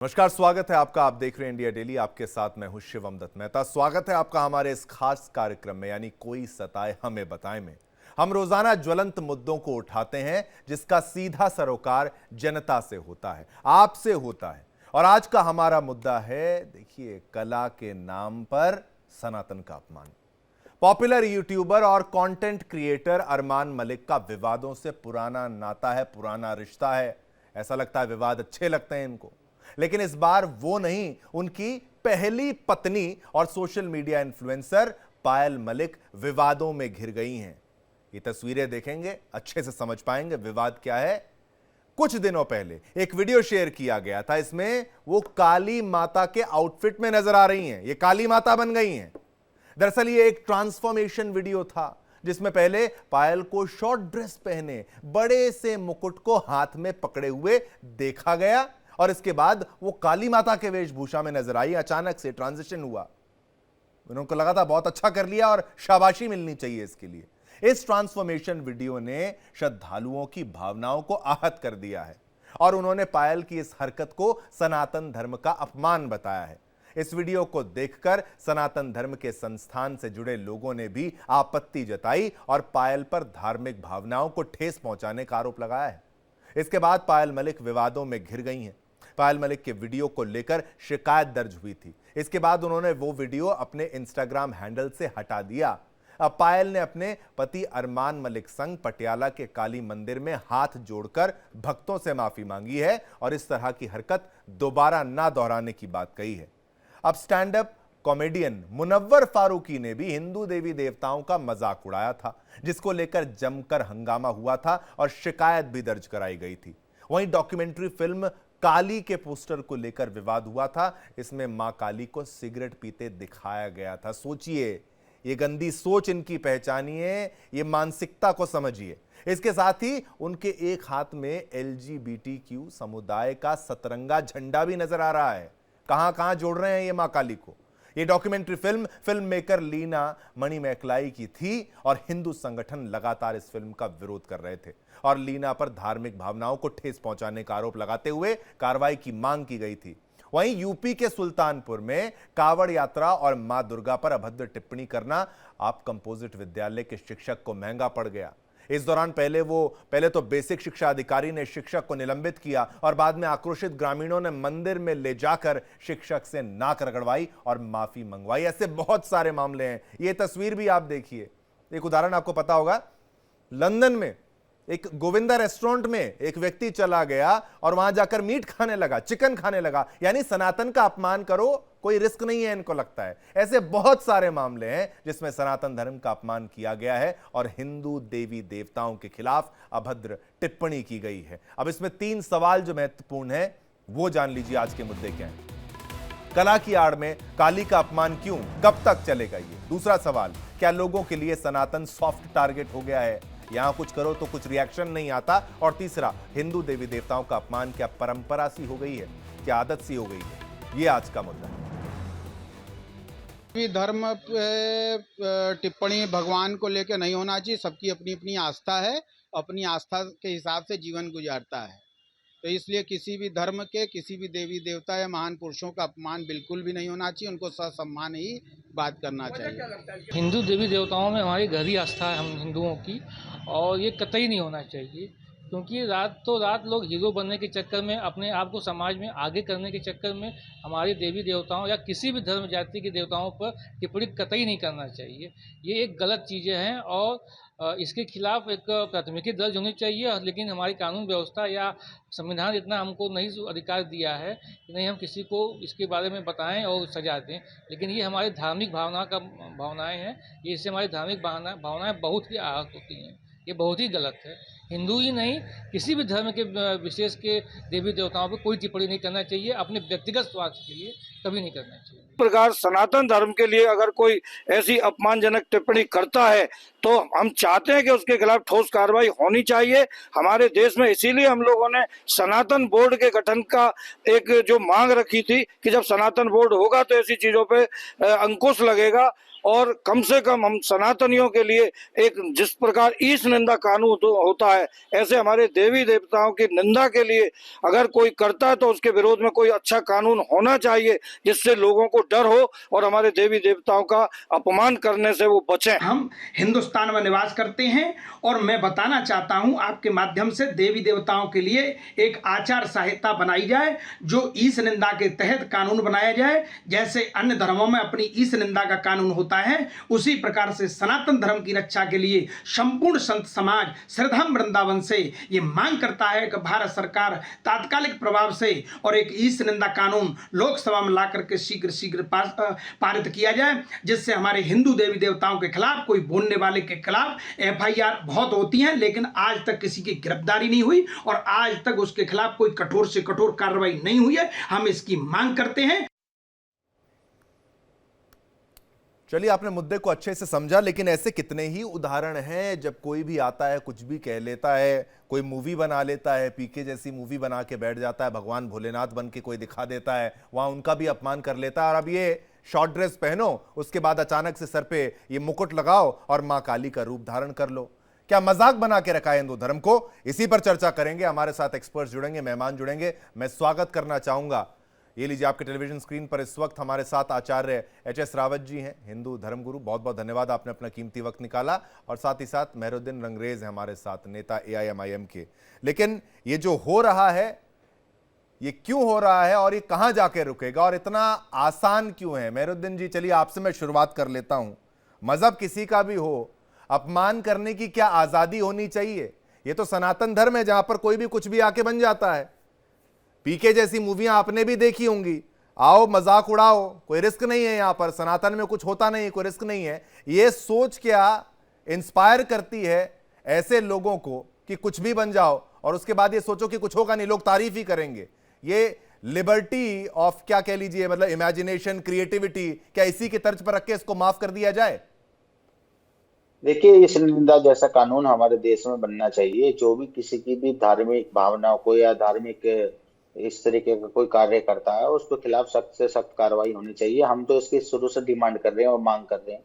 नमस्कार, स्वागत है आपका। आप देख रहे हैं इंडिया डेली। आपके साथ मैं हूं शिवम दत्त मेहता। स्वागत है आपका हमारे इस खास कार्यक्रम में, यानी कोई सताए हमें बताएं में। हम रोजाना ज्वलंत मुद्दों को उठाते हैं जिसका सीधा सरोकार जनता से होता है, आपसे होता है। और आज का हमारा मुद्दा है, देखिए, कला के नाम पर सनातन का अपमान। पॉपुलर यूट्यूबर और कंटेंट क्रिएटर अरमान मलिक का विवादों से पुराना नाता है, पुराना रिश्ता है। ऐसा लगता है विवाद अच्छे लगते हैं इनको, लेकिन इस बार वो नहीं, उनकी पहली पत्नी और सोशल मीडिया इन्फ्लुएंसर पायल मलिक विवादों में घिर गई हैं। ये तस्वीरें देखेंगे, अच्छे से समझ पाएंगे विवाद क्या है। कुछ दिनों पहले एक वीडियो शेयर किया गया था, इसमें वो काली माता के आउटफिट में नजर आ रही हैं। ये काली माता बन गई हैं। दरअसल ये एक ट्रांसफॉर्मेशन वीडियो था, जिसमें पहले पायल को शॉर्ट ड्रेस पहने बड़े से मुकुट को हाथ में पकड़े हुए देखा गया और इसके बाद वो काली माता के वेशभूषा में नजर आई। अचानक से ट्रांजिशन हुआ। उनको लगा था बहुत अच्छा कर लिया और शाबाशी मिलनी चाहिए इसके लिए। इस ट्रांसफॉर्मेशन वीडियो ने श्रद्धालुओं की भावनाओं को आहत कर दिया है और उन्होंने पायल की इस हरकत को सनातन धर्म का अपमान बताया है। इस वीडियो को देखकर सनातन धर्म के संस्थान से जुड़े लोगों ने भी आपत्ति जताई और पायल पर धार्मिक भावनाओं को ठेस पहुंचाने का आरोप लगाया है। इसके बाद पायल मलिक विवादों में घिर गई हैं। पायल मलिक के वीडियो को लेकर शिकायत दर्ज हुई थी। इसके बाद उन्होंने वो वीडियो अपने इंस्टाग्राम हैंडल से हटा दिया। अब पायल ने अपने पति अरमान मलिक संग पटियाला के काली मंदिर में हाथ जोड़कर भक्तों से माफी मांगी है और इस तरह की हरकत दोबारा ना दोहराने की बात कही है। अब stand up comedian Munawar Faruqui ने भी हिंदू देवी देवताओं का मजाक उड़ाया था, जिसको लेकर जमकर हंगामा हुआ था और शिकायत भी दर्ज कराई गई थी। वहीं डॉक्यूमेंट्री फिल्म काली के पोस्टर को लेकर विवाद हुआ था। इसमें मां काली को सिगरेट पीते दिखाया गया था। सोचिए, ये गंदी सोच इनकी पहचानिए, ये मानसिकता को समझिए। इसके साथ ही उनके एक हाथ में LGBTQ समुदाय का सतरंगा झंडा भी नजर आ रहा है। कहां कहां जोड़ रहे हैं ये मां काली को। ये डॉक्यूमेंट्री फिल्म मेकर लीना मणिमैकलाई की थी और हिंदू संगठन लगातार इस फिल्म का विरोध कर रहे थे और लीना पर धार्मिक भावनाओं को ठेस पहुंचाने का आरोप लगाते हुए कार्रवाई की मांग की गई थी। वहीं यूपी के सुल्तानपुर में कावड़ यात्रा और मां दुर्गा पर अभद्र टिप्पणी करना आप कंपोजिट विद्यालय के शिक्षक को महंगा पड़ गया। इस दौरान पहले तो बेसिक शिक्षा अधिकारी ने शिक्षक को निलंबित किया और बाद में आक्रोशित ग्रामीणों ने मंदिर में ले जाकर शिक्षक से नाक रगड़वाई और माफी मंगवाई। ऐसे बहुत सारे मामले हैं। ये तस्वीर भी आप देखिए। एक उदाहरण आपको पता होगा, लंदन में एक गोविंदा रेस्टोरेंट में एक व्यक्ति चला गया और वहां जाकर मीट खाने लगा, चिकन खाने लगा। यानी सनातन का अपमान करो, कोई रिस्क नहीं है इनको लगता है। ऐसे बहुत सारे मामले हैं जिसमें सनातन धर्म का अपमान किया गया है और हिंदू देवी देवताओं के खिलाफ अभद्र टिप्पणी की गई है। अब इसमें 3 सवाल जो महत्वपूर्ण है वो जान लीजिए। आज के मुद्दे क्या हैं? कला की आड़ में काली का अपमान क्यों, कब तक चलेगा ये? दूसरा सवाल, क्या लोगों के लिए सनातन सॉफ्ट टारगेट हो गया है? यहां कुछ करो तो कुछ रिएक्शन नहीं आता। और तीसरा, हिंदू देवी देवताओं का अपमान क्या परंपरा सी हो गई है, क्या आदत सी हो गई है? ये आज का मुद्दा है। धर्म पे टिप्पणी भगवान को लेकर नहीं होना चाहिए। सबकी अपनी अपनी आस्था है, अपनी आस्था के हिसाब से जीवन गुजारता है। तो इसलिए किसी भी धर्म के, किसी भी देवी देवता या महान पुरुषों का अपमान बिल्कुल भी नहीं होना चाहिए। उनको ससम्मान ही बात करना चाहिए। हिंदू देवी देवताओं में हमारी गहरी आस्था है हम हिंदुओं की, और ये कतई नहीं होना चाहिए, क्योंकि रात लोग हीरो बनने के चक्कर में, अपने आप को समाज में आगे करने के चक्कर में हमारे देवी देवताओं या किसी भी धर्म जाति के देवताओं पर टिप्पणी कतई नहीं करना चाहिए। ये एक गलत चीज़ें हैं और इसके खिलाफ एक प्राथमिकी दर्ज होनी चाहिए। लेकिन हमारी कानून व्यवस्था या संविधान इतना हमको नहीं अधिकार दिया है कि नहीं हम किसी को इसके बारे में बताएं और सजा दें। लेकिन ये हमारी धार्मिक भावनाएं हैं। ये इससे हमारी धार्मिक भावनाएं बहुत ही आहत होती हैं। ये बहुत ही गलत है। हिंदू ही नहीं, किसी भी धर्म के विशेष के देवी देवताओं पर कोई टिप्पणी नहीं करना चाहिए अपने व्यक्तिगत स्वार्थ के लिए। कभी नहीं करना चाहिए। प्रकार सनातन धर्म के लिए अगर कोई ऐसी अपमानजनक टिप्पणी करता है तो हम चाहते हैं कि उसके खिलाफ ठोस कार्रवाई होनी चाहिए हमारे देश में। इसीलिए हम लोगों ने सनातन बोर्ड के गठन का एक जो मांग रखी थी कि जब सनातन बोर्ड होगा तो ऐसी चीजों पे अंकुश लगेगा और कम से कम हम सनातनियों के लिए एक जिस प्रकार ईश निंदा कानून होता है ऐसे हमारे देवी देवताओं की निंदा के लिए अगर कोई करता है तो उसके विरोध में कोई अच्छा कानून होना चाहिए जिससे लोगों को डर हो और हमारे देवी देवताओं का अपमान करने से वो बचें। हम हिंदुस्तान में निवास करते हैं और मैं बताना चाहता हूं आपके माध्यम से देवी देवताओं के लिए एक आचार संहिता बनाई जाए जो ईश निंदा के तहत कानून बनाया जाए। जैसे अन्य धर्मों में अपनी ईश निंदा का कानून होता है उसी प्रकार से सनातन धर्म की रक्षा के लिए संपूर्ण संत समाज श्रीधाम वृंदावन से ये मांग करता है कि भारत सरकार तात्कालिक प्रभाव से और एक ईश निंदा कानून लोकसभा में लाकर के शीघ्र शीघ्र पारित किया जाए जिससे हमारे हिंदू देवी देवताओं के खिलाफ कोई बोलने वाले के खिलाफ एफआईआर बहुत होती हैं लेकिन आज तक किसी की गिरफ्तारी नहीं हुई और आज तक उसके खिलाफ कोई कठोर से कठोर कार्रवाई नहीं हुई है। हम इसकी मांग करते हैं। चलिए, आपने मुद्दे को अच्छे से समझा, लेकिन ऐसे कितने ही उदाहरण हैं जब कोई भी आता है कुछ भी कह लेता है, कोई मूवी बना लेता है, पीके जैसी मूवी बना के बैठ जाता है, भगवान भोलेनाथ बन के कोई दिखा देता है, वहां उनका भी अपमान कर लेता है। और अब ये शॉर्ट ड्रेस पहनो, उसके बाद अचानक से सर पे ये मुकुट लगाओ और मां काली का रूप धारण कर लो। क्या मजाक बना के रखा है हिंदू धर्म को? इसी पर चर्चा करेंगे। हमारे साथ एक्सपर्ट्स जुड़ेंगे, मेहमान जुड़ेंगे। मैं स्वागत करना चाहूंगा, ये लीजिए आपके टेलीविजन स्क्रीन पर इस वक्त हमारे साथ आचार्य एच.एस. रावत जी हैं, हिंदू धर्मगुरु। बहुत बहुत धन्यवाद, आपने अपना कीमती वक्त निकाला। और साथ ही साथ मेहरुद्दीन रंगरेज हैं हमारे साथ, नेता एआईएमआईएम के। लेकिन ये जो हो रहा है, ये क्यों हो रहा है और ये कहां जाके रुकेगा और इतना आसान क्यों है? मेहरुद्दीन जी, चलिए आपसे मैं शुरुआत कर लेता हूं। मजहब किसी का भी हो, अपमान करने की क्या आजादी होनी चाहिए? ये तो सनातन धर्म है जहां पर कोई भी कुछ भी आके बन जाता है। पीके जैसी मूवियां आपने भी देखी होंगी। आओ मजाक उड़ाओ, कोई रिस्क नहीं है यहां पर, सनातन में कुछ होता नहीं है, कोई रिस्क नहीं है। ये सोच क्या इंस्पायर करती है ऐसे लोगों को कि कुछ भी बन जाओ और उसके बाद ये सोचो कि कुछ होगा नहीं, लोग तारीफ ही करेंगे। ये लिबर्टी ऑफ क्या कह लीजिए, मतलब इमेजिनेशन, क्रिएटिविटी, क्या इसी के तर्ज पर रख के इसको माफ कर दिया जाए? देखिए, इस निंदा जैसा कानून हमारे देश में बनना चाहिए। जो भी किसी की भी धार्मिक भावनाओं को या धार्मिक इस तरीके का कोई कार्य करता है उसके खिलाफ सख्त से सख्त कार्रवाई होनी चाहिए। हम तो इसकी शुरू से डिमांड कर रहे हैं और मांग कर रहे हैं,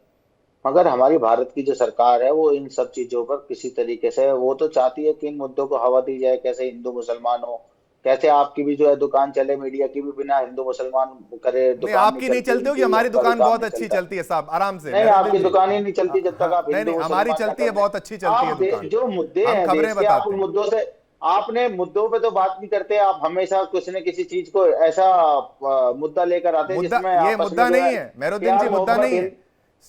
मगर हमारी भारत की जो सरकार है वो इन सब चीजों पर किसी तरीके से वो तो चाहती है कि इन मुद्दों को हवा दी जाए। कैसे हिंदू मुसलमान हो, कैसे आपकी भी जो है दुकान चले, मीडिया की भी बिना हिंदू मुसलमान करे दुकान आपकी नहीं चलती होगी, हमारी दुकान बहुत अच्छी चलती है साहब, आराम से। नहीं, आपकी दुकान ही नहीं चलती जब तक आप नहीं, हमारी चलती है, बहुत अच्छी चलती है दुकान। जो मुद्दे हैं खबरें देश के, आप उन मुद्दों से, आपने मुद्दों पे तो बात नहीं करते। आप हमेशा कुछ न किसी चीज को ऐसा मुद्दा लेकर आते हैं जिसमें ये मुद्दा नहीं है मेहरुद्दीन जी, मुद्दा नहीं है।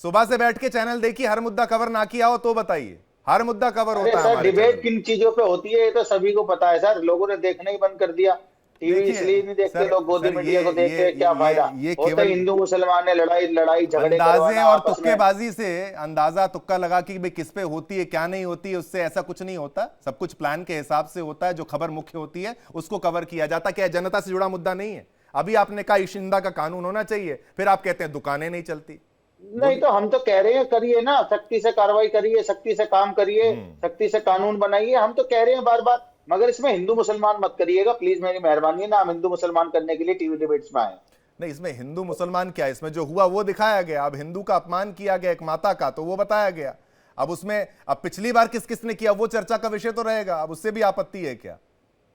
सुबह से बैठ के चैनल देखिए, हर मुद्दा कवर ना किया हो तो बताइए, हर मुद्दा कवर होता है सर। हमारे डिबेट किन चीजों पे होती है ये तो सभी को पता है सर। लोगों ने देखना ही बंद कर दिया, टीवी इसलिए नहीं देखते लोग, गोदी मीडिया को देख के क्या फायदा? ये होता है हिंदू मुसलमान ने लड़ाई झगड़े अंदाजे और तुक्केबाजी से, अंदाजा तुक्का लगा कि भाई किस पे होती है क्या नहीं होती है, उससे ऐसा कुछ नहीं होता। सब कुछ प्लान के हिसाब से होता है। जो खबर मुख्य होती है उसको कवर किया जाता है। क्या जनता से जुड़ा मुद्दा नहीं है? अभी आपने कहा इशिंदा का कानून होना चाहिए, फिर आप कहते हैं दुकानें नहीं चलती। नहीं तो हम तो कह रहे हैं करिए ना, सख्ती से कार्रवाई करिए, सख्ती से काम करिए, सख्ती से कानून बनाइए। हम तो कह रहे हैं बार बार, मगर इसमें हिंदू मुसलमान मत करिएगा प्लीज, मेरी मेहरबानी है ना। हम हिंदू मुसलमान करने के लिए टीवी डिबेट्स में आए नहीं। इसमें हिंदू मुसलमान क्या है? इसमें जो हुआ वो दिखाया गया। अब हिंदू का अपमान किया गया एक माता का, तो वो बताया गया। अब उसमें अब पिछली बार किस किसने किया वो चर्चा का विषय तो रहेगा। अब उससे भी आपत्ति है क्या?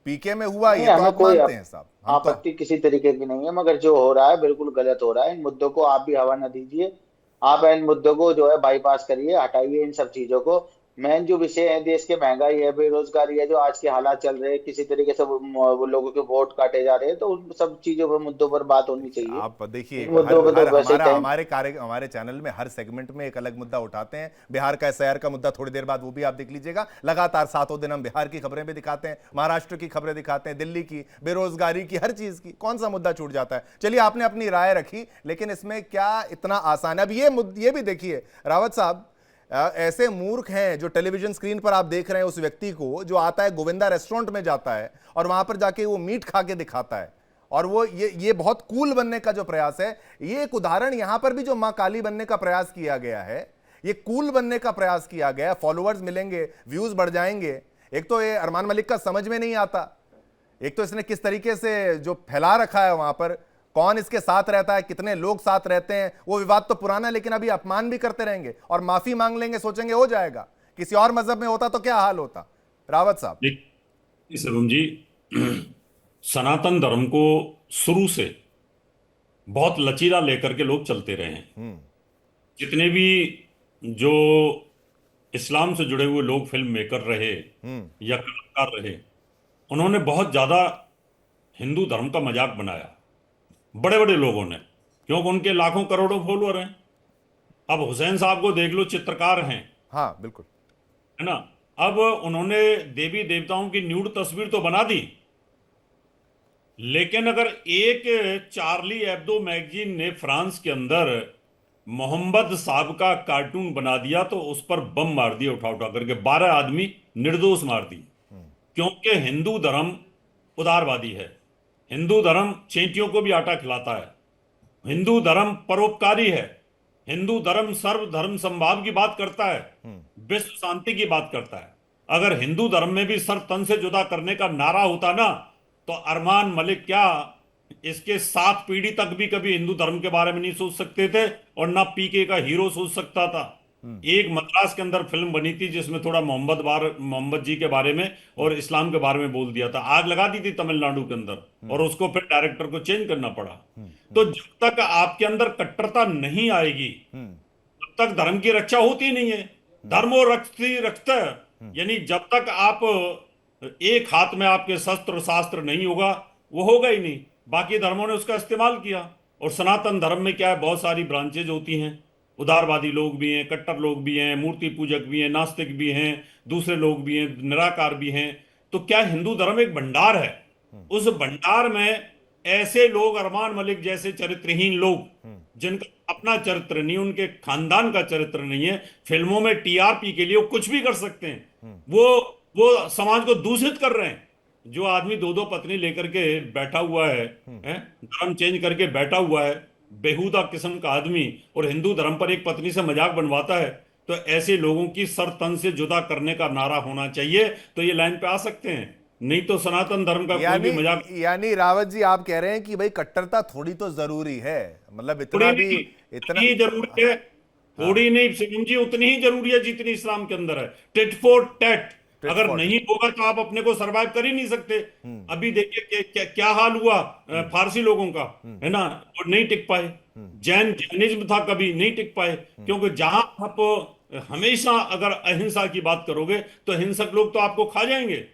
पीके में हुआ ये तो आप मानते हैं साहब? आपत्ति किसी तरीके की नहीं है, मगर जो हो रहा है बिल्कुल गलत हो रहा है। इन मुद्दों को आप भी हवा न दीजिए, आप इन मुद्दों को जो है बाईपास करिए, हटाइए इन सब चीजों को। मेन जो विषय है देश के, महंगाई है, बेरोजगारी है, जो आज के हालात चल रहे हैं, किसी तरीके से वो लोगों के वोट काटे जा रहे हैं, तो उन सब चीजों पर, मुद्दों पर बात होनी चाहिए। आप देखिए, हमारे चैनल में हर सेगमेंट में एक अलग मुद्दा उठाते हैं। बिहार का एसआईआर का मुद्दा थोड़ी देर बाद वो भी आप देख लीजिएगा। लगातार 7 दिन हम बिहार की खबरें भी दिखाते हैं, महाराष्ट्र की खबरें दिखाते हैं, दिल्ली की, बेरोजगारी की, हर चीज की। कौन सा मुद्दा छूट जाता है? चलिए, आपने अपनी राय रखी, लेकिन इसमें क्या इतना आसान है? अब ये भी देखिए रावत साहब, ऐसे मूर्ख हैं जो टेलीविजन स्क्रीन पर आप देख रहे हैं उस व्यक्ति को जो आता है गोविंदा रेस्टोरेंट में जाता है और वहां पर जाके वो मीट खा के दिखाता है और वो ये बहुत कूल बनने का जो प्रयास है, ये एक उदाहरण यहां पर भी जो मां काली बनने का प्रयास किया गया है, ये कूल बनने का प्रयास किया गया है, फॉलोअर्स मिलेंगे, व्यूज बढ़ जाएंगे। एक तो ये अरमान मलिक का समझ में नहीं आता, एक तो इसने किस तरीके से जो फैला रखा है वहां पर, कौन इसके साथ रहता है, कितने लोग साथ रहते हैं, वो विवाद तो पुराना है, लेकिन अभी अपमान भी करते रहेंगे और माफी मांग लेंगे, सोचेंगे हो जाएगा। किसी और मजहब में होता तो क्या हाल होता। रावत साहब। शिवम जी, सनातन धर्म को शुरू से बहुत लचीला लेकर के लोग चलते रहे हैं। जितने भी जो इस्लाम से जुड़े हुए लोग फिल्म मेकर रहे या कलाकार रहे, उन्होंने बहुत ज्यादा हिंदू धर्म का मजाक बनाया, बड़े बड़े लोगों ने, क्योंकि उनके लाखों करोड़ों फॉलोअर हैं। अब हुसैन साहब को देख लो, चित्रकार हैं, हाँ बिल्कुल, है ना। अब उन्होंने देवी देवताओं की न्यूड तस्वीर तो बना दी, लेकिन अगर एक चार्ली एब्दो मैगजीन ने फ्रांस के अंदर मोहम्मद साहब का कार्टून बना दिया तो उस पर बम मार दिया, उठा उठा करके 12 आदमी निर्दोष मार दिए, क्योंकि हिंदू धर्म उदारवादी है, हिंदू धर्म चेंटियों को भी आटा खिलाता है, हिंदू धर्म परोपकारी है, हिंदू धर्म सर्वधर्म समभाव की बात करता है, विश्व शांति की बात करता है। अगर हिंदू धर्म में भी सर तन से जुदा करने का नारा होता ना, तो अरमान मलिक क्या इसके 7 पीढ़ी तक भी कभी हिंदू धर्म के बारे में नहीं सोच सकते थे, और ना पीके का हीरो सोच सकता था। एक मद्रास के अंदर फिल्म बनी थी जिसमें थोड़ा मोहम्मद जी के बारे में और इस्लाम के बारे में बोल दिया था, आग लगा दी थी तमिलनाडु के अंदर, और उसको फिर डायरेक्टर को चेंज करना पड़ा। तो जब तक आपके अंदर कट्टरता नहीं आएगी, तब तक धर्म की रक्षा होती नहीं है। धर्म और रक्षता, यानी जब तक आप एक हाथ में आपके शस्त्र शास्त्र नहीं होगा, वो होगा ही नहीं। बाकी धर्मों ने उसका इस्तेमाल किया, और सनातन धर्म में क्या है, बहुत सारी ब्रांचेज होती हैं, उदारवादी लोग भी हैं, कट्टर लोग भी हैं, मूर्ति पूजक भी हैं, नास्तिक भी हैं, दूसरे लोग भी हैं, निराकार भी हैं। तो क्या हिंदू धर्म एक भंडार है, उस भंडार में ऐसे लोग, अरमान मलिक जैसे चरित्रहीन लोग, जिनका अपना चरित्र नहीं, उनके खानदान का चरित्र नहीं है, फिल्मों में टीआरपी के लिए वो कुछ भी कर सकते हैं, वो समाज को दूषित कर रहे हैं। जो आदमी 2-2 पत्नी लेकर के बैठा हुआ है, धर्म चेंज करके बैठा हुआ है, बेहुदा किस्म का आदमी, और हिंदू धर्म पर एक पत्नी से मजाक बनवाता है, तो ऐसे लोगों की सर तन से जुदा करने का नारा होना चाहिए, तो ये लाइन पे आ सकते हैं। नहीं तो सनातन धर्म का कोई भी मजाक। यानी रावत जी आप कह रहे हैं कि भाई कट्टरता थोड़ी तो जरूरी है, मतलब इतना ही जरूरी है, थोड़ी नहीं शिवम जी, उतनी ही जरूरी है जितनी इस्लाम के अंदर है। टिट फॉर टैट अगर नहीं होगा तो आप अपने को सरवाइव कर ही नहीं सकते। अभी देखिए क्या हाल हुआ फारसी लोगों का, है ना, और नहीं टिक पाए। जैनिज्म था, कभी नहीं टिक पाए, क्योंकि जहां आप हमेशा अगर अहिंसा की बात करोगे तो हिंसक लोग तो आपको खा जाएंगे।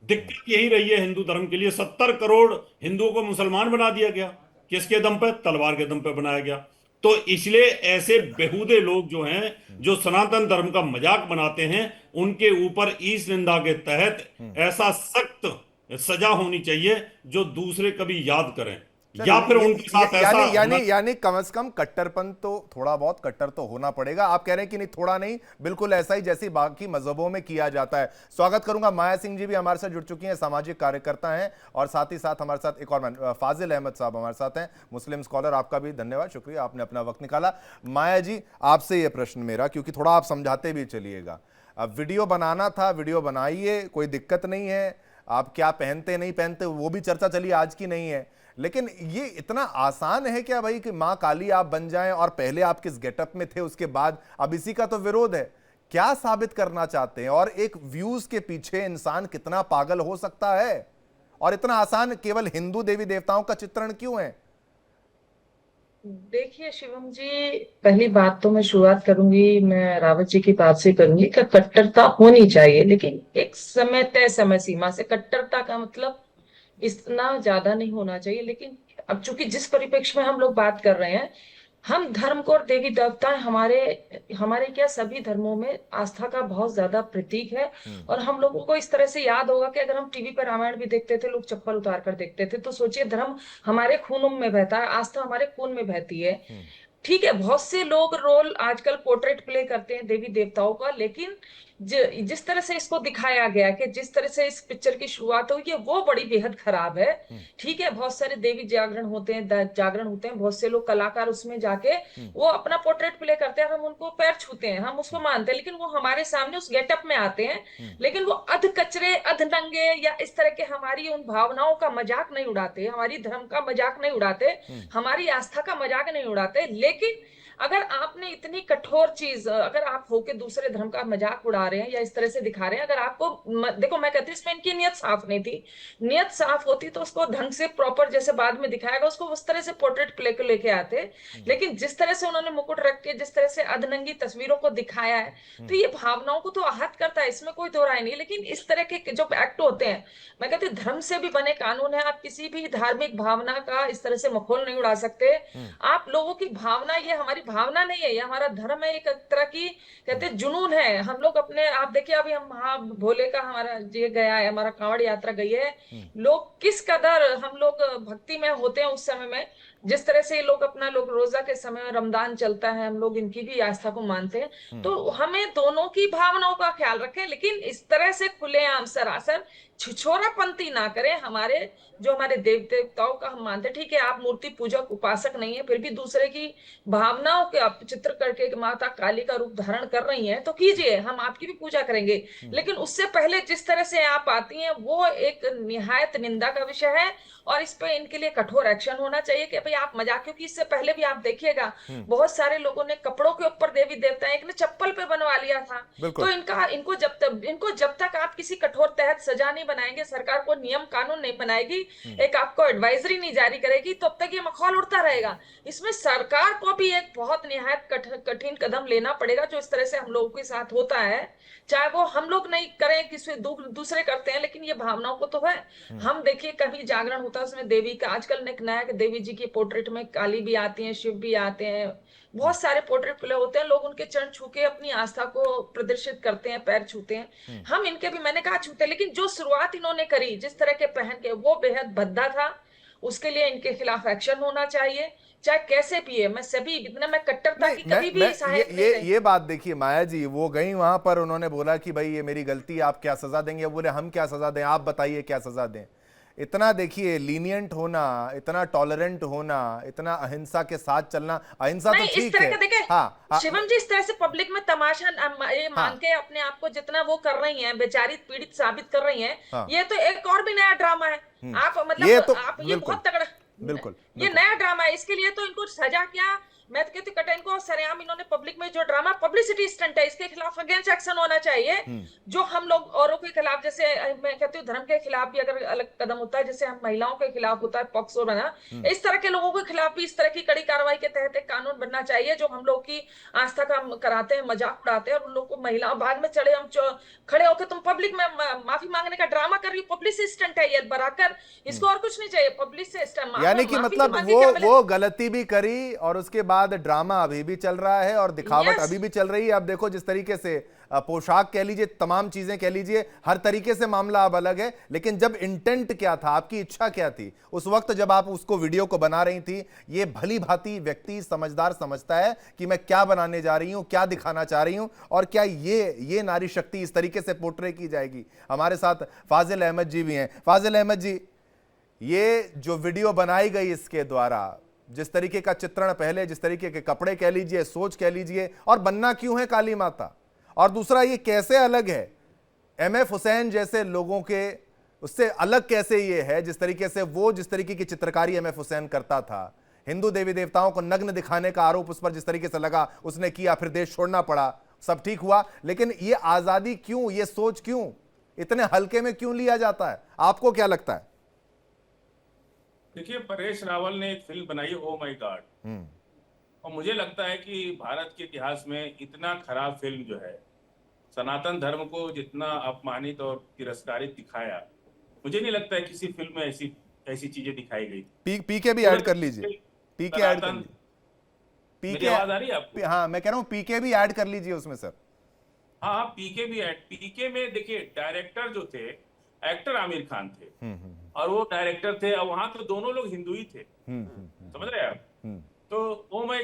दिक्कत यही रही है हिंदू धर्म के लिए, 70 करोड़ हिंदुओं को मुसलमान बना दिया गया, किसके दम पे? तलवार के दम पे बनाया गया। तो इसलिए ऐसे बेहुदे लोग जो हैं, जो सनातन धर्म का मजाक बनाते हैं, उनके ऊपर ईश निंदा के तहत ऐसा सख्त सजा होनी चाहिए जो दूसरे कभी याद करें, या फिर उनके साथ ऐसा यानी कम से कम कट्टरपन तो, थोड़ा बहुत कट्टर तो होना पड़ेगा। आप कह रहे हैं कि नहीं, थोड़ा नहीं, बिल्कुल ऐसा ही जैसे बाकी मजहबों में किया जाता है। स्वागत करूंगा, माया सिंह जी भी हमारे साथ जुड़ चुकी हैं, सामाजिक कार्यकर्ता हैं, और साथ ही साथ हमारे साथ एक और फाजिल अहमद साहब हमारे साथ हैं, मुस्लिम स्कॉलर। आपका भी धन्यवाद, शुक्रिया, आपने अपना वक्त निकाला। माया जी, आपसे यह प्रश्न मेरा, क्योंकि थोड़ा आप समझाते भी चलिएगा। अब वीडियो बनाना था, वीडियो बनाइए, कोई दिक्कत नहीं है। आप क्या पहनते नहीं पहनते वो भी चर्चा चली, आज की नहीं है, लेकिन ये इतना आसान है क्या भाई कि मां काली आप बन जाएं, और पहले आप किस गेटअप में थे, उसके बाद अब इसी का तो विरोध है। क्या साबित करना चाहते हैं, और एक व्यूज के पीछे इंसान कितना पागल हो सकता है, और इतना आसान केवल हिंदू देवी देवताओं का चित्रण क्यों है? देखिए शिवम जी, पहली बात तो मैं शुरुआत करूंगी, मैं रावत जी की बात से करूंगी कि कट्टरता होनी चाहिए, लेकिन एक समय तय समय सीमा से। कट्टरता का मतलब इतना ज्यादा नहीं होना चाहिए। लेकिन अब चूंकि जिस परिप्रेक्ष्य में हम लोग बात कर रहे हैं, हम धर्म को और देवी देवता हमारे क्या सभी धर्मों में आस्था का बहुत ज्यादा प्रतीक है। और हम लोगों को इस तरह से याद होगा कि अगर हम टीवी पर रामायण भी देखते थे, लोग चप्पल उतार कर देखते थे, तो सोचिए धर्म हमारे खून में बहता है, आस्था हमारे खून में बहती है। ठीक है, बहुत से लोग रोल आजकल पोर्ट्रेट प्ले करते हैं देवी देवताओं का, लेकिन जिस तरह से इसको दिखाया गया कि जिस तरह से इस पिक्चर की शुरुआत हुई है वो बड़ी बेहद खराब है। ठीक है, बहुत सारे देवी जागरण होते हैं, जागरण होते हैं, बहुत से लोग कलाकार उसमें जाके वो अपना पोर्ट्रेट प्ले करते हैं, हम उनको पैर छूते हैं, हम उसको मानते हैं, लेकिन वो हमारे सामने उस गेटअप में आते हैं, लेकिन वो अध कचरे, अध नंगे या इस तरह के हमारी उन भावनाओं का मजाक नहीं उड़ाते, हमारी धर्म का मजाक नहीं उड़ाते, हमारी आस्था का मजाक नहीं उड़ाते। लेकिन अगर आपने इतनी कठोर चीज, अगर आप होके दूसरे धर्म का मजाक उड़ा रहे हैं या इस तरह से दिखा रहे हैं, अगर आपको देखो, मैं कहती हूँ इसमें इनकी नियत साफ नहीं थी। नियत साफ होती तो उसको ढंग से प्रॉपर, जैसे बाद में दिखाएगा, उसको उस तरह से पोर्ट्रेट प्ले को लेके आते। लेकिन जिस तरह से उन्होंने मुकुट रख के जिस तरह से अधनंगी तस्वीरों को दिखाया है, तो ये भावनाओं को तो आहत करता है, इसमें कोई दो राय नहीं। लेकिन इस तरह के जो एक्ट होते हैं, मैं कहती हूँ धर्म से भी बने कानून है, आप किसी भी धार्मिक भावना का इस तरह से मखौल नहीं उड़ा सकते। आप लोगों की भावना, ये हमारी भावना नहीं है, ये हमारा धर्म है, एक तरह की कहते हैं जुनून है। हम लोग अपने, आप देखिए अभी हम महा भोले का हमारा ये गया है, हमारा कांवड़ यात्रा गई है, लोग किस कदर हम लोग भक्ति में होते हैं उस समय में, जिस तरह से लोग अपना, लोग रोजा के समय में रमजान चलता है, हम लोग इनकी भी आस्था को मानते हैं। तो हमें दोनों की भावनाओं का ख्याल रखें, लेकिन इस तरह से खुलेआम सरासर छिछोरापंती ना करें। हमारे जो हमारे देव देवताओं का हम मानते, ठीक है आप मूर्ति पूजक उपासक नहीं है, फिर भी दूसरे की भावनाओं के आप चित्र करके माता काली का रूप धारण कर रही हैं तो कीजिए, हम आपकी भी पूजा करेंगे। लेकिन उससे पहले जिस तरह से आप आती हैं वो एक निहायत निंदा का विषय है, और इस पे इनके लिए कठोर एक्शन होना चाहिए कि भाई आप मजाक, क्योंकि इससे पहले भी आप देखिएगा बहुत सारे लोगों ने कपड़ों के ऊपर देवी देवता, एक ने चप्पल पे बनवा लिया था। तो इनको जब तक आप किसी कठोर तहत सजा नहीं बनाएंगे, सरकार को नियम कानून नहीं बनाएगी, एक आपको एडवाइजरी नहीं जारी करेगी, तब तक ये मखौल उड़ता रहेगा। इसमें सरकार को भी एक बहुत निहायत कठिन कदम लेना पड़ेगा, जो इस तरह से हम लोगों के साथ होता है, चाहे वो हम लोग नहीं करें, किसी दूसरे करते हैं, लेकिन ये भावनाओं को तो है। हम देखिए कभी जागरण होता है उसमें देवी का, आजकल एक नया देवी जी की पोर्ट्रेट में काली भी आती है, शिव भी आते हैं, बहुत सारे पोर्ट्रेट प्ले होते हैं, लोग उनके चरण छू के अपनी आस्था को प्रदर्शित करते हैं, पैर छूते हैं। हम इनके भी, मैंने कहा छूते, लेकिन जो शुरुआत इन्होंने करी जिस तरह के पहन के, वो बेहद भद्दा था। उसके लिए इनके खिलाफ एक्शन होना चाहिए, चाहे कैसे भी है। मैं सभी इतना, मैं कट्टरता की कभी भी सहायक नहीं रही। ये बात देखिए माया जी, वो गई वहां पर, उन्होंने बोला कि भाई ये मेरी गलती, आप क्या सजा देंगे? बोले हम क्या सजा दें, आप बताइए क्या सजा दें। इतना देखिए लीनियंट होना, इतना टॉलरेंट होना, इतना अहिंसा के साथ चलना, अहिंसा तो ठीक है। हाँ, शिवम जी, इस तरह से पब्लिक में तमाशा ये मान के अपने आप को जितना वो कर रही हैं, बेचारी पीड़ित साबित कर रही हैं, ये तो एक और भी नया ड्रामा है। आप मतलब ये बहुत तगड़ा, बिल्कुल ये नया ड्रामा है। इसके लिए तो इनको सजा क्या, मैं तो कहती हूँ इनको सरेआम, इन्होंने पब्लिक में जो ड्रामा, पब्लिसिटी स्टंट है, इसके खिलाफ अगेंस्ट एक्शन होना चाहिए। जो हम लोग औरों के खिलाफ, जैसे मैं कहती हूँ धर्म के खिलाफ भी अगर अलग कदम होता है, जैसे हम महिलाओं के खिलाफ होता है पॉक्सो बना, इस तरह के लोगों के खिलाफ भी इस तरह की कड़ी कार्रवाई के तहत एक कानून बनना चाहिए, जो हम लोग की आस्था का कराते हैं, मजाक उड़ाते हैं, और उन लोग को महिलाओं बाद में चढ़े, हम खड़े होकर तुम पब्लिक में माफी मांगने का ड्रामा कर रही हो, पब्लिसिटी स्टंट है ये बराकर, इसको और कुछ नहीं चाहिए, पब्लिसिटी स्टंट। यानी कि मतलब वो गलती भी करी और उसके बाद ड्रामा अभी भी चल रहा है और दिखावट अभी भी चल रही है। अब देखो जिस तरीके से पोशाक कह लीजिए, तमाम चीजें कह लीजिए, हर तरीके से मामला अब अलग है। लेकिन जब इंटेंट क्या था, आपकी इच्छा क्या थी उस वक्त जब आप उसको वीडियो को बना रही थी, ये भली भांति व्यक्ति समझदार समझता है कि मैं क्या बनाने जा रही हूं, क्या दिखाना चाह रही हूं, और क्या ये नारी शक्ति इस तरीके से पोर्ट्रे की जाएगी। हमारे साथ फाजिल अहमद जी भी हैं। फाजिल अहमद जी, ये जो वीडियो बनाई गई इसके द्वारा, जिस तरीके का चित्रण पहले, जिस तरीके के कपड़े कह लीजिए, सोच कह लीजिए, और बनना क्यों है काली माता, और दूसरा ये कैसे अलग है एमएफ हुसैन जैसे लोगों के, उससे अलग कैसे ये है जिस तरीके से वो, जिस तरीके की चित्रकारी एमएफ हुसैन करता था, हिंदू देवी देवताओं को नग्न दिखाने का आरोप उस पर जिस तरीके से लगा, उसने किया, फिर देश छोड़ना पड़ा, सब ठीक हुआ, लेकिन ये आजादी क्यों, ये सोच क्यों इतने हल्के में क्यों लिया जाता है? आपको क्या लगता है? देखिए, परेश रावल ने एक फिल्म बनाई ओ माय गॉड, और मुझे लगता है कि भारत के इतिहास में इतना खराब फिल्म जो है, सनातन धर्म को जितना अपमानित और तिरस्कारित दिखाया, मुझे नहीं लगता है किसी फिल्म में ऐसी चीजें दिखाई गई। पीके भी ऐड कर लीजिए, पीके ऐड कर लीजिए। मेरी आवाज आ रही है आपको? हाँ, मैं कह रहा हूँ पीके भी ऐड कर लीजिए उसमें सर। हाँ, पीके भी ऐड। पीके में देखिए डायरेक्टर जो थे, एक्टर आमिर खान थे और वो डायरेक्टर थे, और वहां तो दोनों लोग हिंदू ही थे, समझ रहे हैं आप? तो ओ माय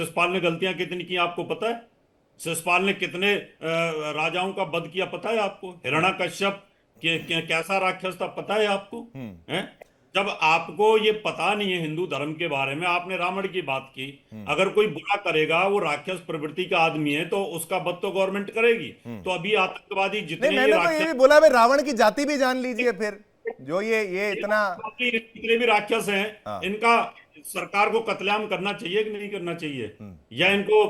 शिषपाल ने गलतियां कितनी की आपको पता है? शिशुपाल ने कितने राजाओं का वध किया पता है आपको? हिरण्यकश्यप कैसा राक्षस था पता है आपको? हैं? जब आपको ये पता नहीं है हिंदू धर्म के बारे में, आपने रावण की बात की, अगर कोई बुरा करेगा, वो राक्षस प्रवृत्ति का आदमी है, तो उसका वध तो गवर्नमेंट करेगी। तो अभी आतंकवादी जितने नहीं, मैंने तो ये भी बोला, भाई रावण की जाति भी जान लीजिए फिर, जो ये इतना जितने भी राक्षस हैं, इनका सरकार को कत्लेआम करना चाहिए कि नहीं करना चाहिए? या इनको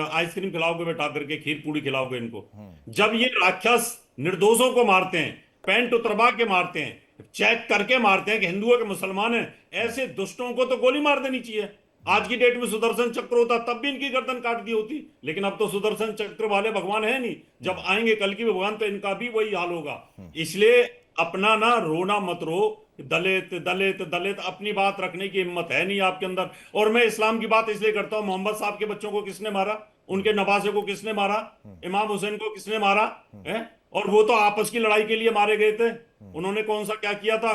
आइसक्रीम खिलाओगे बैठा करके, खीर पूड़ी खिलाओगे इनको? जब ये राक्षस निर्दोषों को मारते हैं, पैंट उतरवा के मारते हैं, चेक करके मारते हैं कि हिंदू है कि मुसलमान है, ऐसे दुष्टों को तो गोली मार देनी चाहिए। आज की डेट में सुदर्शन चक्र होता तब भी इनकी गर्दन काट दी होती, लेकिन अब तो सुदर्शन चक्र वाले भगवान है नहीं। जब आएंगे कल की भगवान तो इनका भी वही हाल होगा। इसलिए अपना ना रोना मत रो, दलित दलित दलित, अपनी बात रखने की हिम्मत है नहीं आपके अंदर। और मैं इस्लाम की बात इसलिए करता हूं, मोहम्मद साहब के बच्चों को किसने मारा? उनके नवासे को किसने मारा? इमाम हुसैन को किसने मारा है? और वो तो आपस की लड़ाई के लिए मारे गए थे। उन्होंने कौन सा क्या किया था?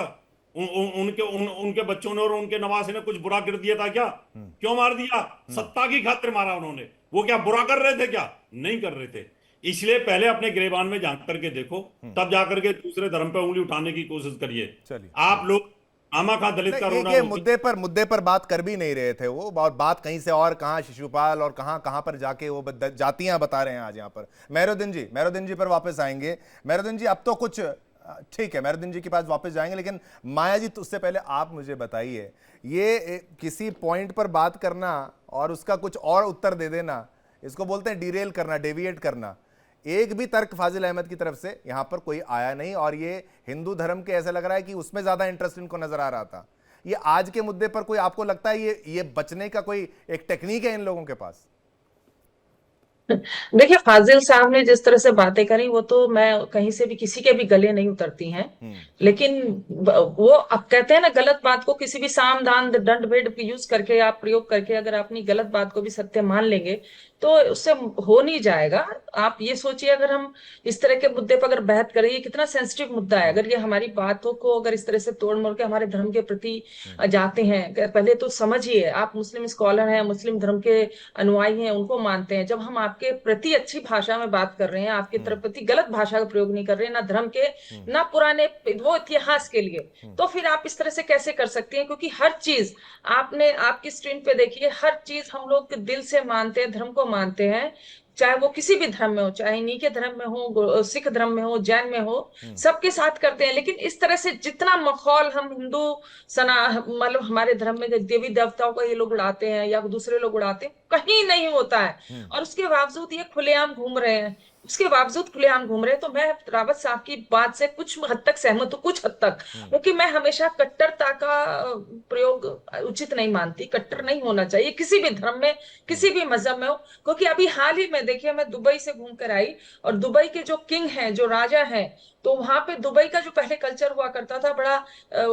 उनके बच्चों ने और उनके नवासे ने कुछ बुरा कर दिया था क्या? क्यों मार दिया? सत्ता की खातिर मारा उन्होंने। वो क्या बुरा कर रहे थे क्या? नहीं कर रहे थे। इसलिए पहले अपने गिरेबान में झांक करके देखो, तब जाकर के दूसरे धर्म पे उंगली उठाने की कोशिश करिए। आप लोग आमा खा दलित का रोना ये मुद्दे पर बात कर भी नहीं रहे थे वो, बात कहीं से और कहां शिशुपाल और कहां पर जाके वो जातियां बता रहे हैं आज यहाँ पर। मेहरुद्दीन जी पर वापस आएंगे। मेहरुद्दीन जी, अब तो कुछ ठीक है, मेहरुद्दीन जी के पास वापस जाएंगे, लेकिन माया जी तो उससे पहले आप मुझे बताइए, ये किसी पॉइंट पर बात करना और उसका कुछ और उत्तर दे देना, इसको बोलते हैं डिरेल करना, डेविएट करना। एक भी तर्क फाजिल अहमद की तरफ से यहां पर कोई आया नहीं, और ये हिंदू धर्म के ऐसा लग रहा है कि उसमें ज्यादा इंटरेस्ट इनको नजर आ रहा था। ये आज के मुद्दे पर कोई आपको लगता है ये बचने का कोई एक टेक्निक है इन लोगों के पास? देखिए, फाजिल साहब ने जिस तरह से बातें करी वो तो मैं कहीं से भी किसी के भी गले नहीं उतरती हैं, लेकिन वो अब कहते हैं ना, गलत बात को किसी भी साम दान दंड भेद यूज करके आप प्रयोग करके अगर अपनी गलत बात को भी सत्य मान लेंगे तो उससे हो नहीं जाएगा। आप ये सोचिए, अगर हम इस तरह के मुद्दे पर अगर बात करें, ये कितना सेंसिटिव मुद्दा है, अगर ये हमारी बातों को अगर इस तरह से तोड़ मोड़ के हमारे धर्म के प्रति जाते हैं, पहले तो समझिए, आप मुस्लिम स्कॉलर हैं, मुस्लिम धर्म के अनुयायी हैं, उनको मानते हैं, जब हम आपके प्रति अच्छी भाषा में बात कर रहे हैं, आपके प्रति गलत भाषा का प्रयोग नहीं कर रहे हैं, ना धर्म के ना पुराने वो इतिहास के लिए, तो फिर आप इस तरह से कैसे कर सकते हैं? क्योंकि हर चीज आपकी स्क्रीन पे देखिए, हर चीज हम लोग दिल से मानते हैं, धर्म को मानते हैं, चाहे वो किसी भी धर्म में हो, चाहे इन्हीं के धर्म में हो, सिख धर्म में हो, जैन में हो, सबके साथ करते हैं। लेकिन इस तरह से जितना मखौल हम हिंदू मतलब हमारे धर्म में देवी देवताओं को ये लोग उड़ाते हैं या दूसरे लोग उड़ाते हैं, कहीं नहीं होता है। और उसके बावजूद ये खुलेआम घूम रहे हैं, तो मैं रावत साहब की बात से कुछ हद तक सहमत हूँ, कुछ हद तक, क्योंकि मैं हमेशा कट्टरता का प्रयोग उचित नहीं मानती। कट्टर नहीं होना चाहिए किसी भी धर्म में, किसी भी मजहब में हो। क्योंकि अभी हाल ही में देखिए, मैं दुबई से घूम कर आई, और दुबई के जो किंग हैं, जो राजा हैं, तो वहां पे दुबई का जो पहले कल्चर हुआ करता था, बड़ा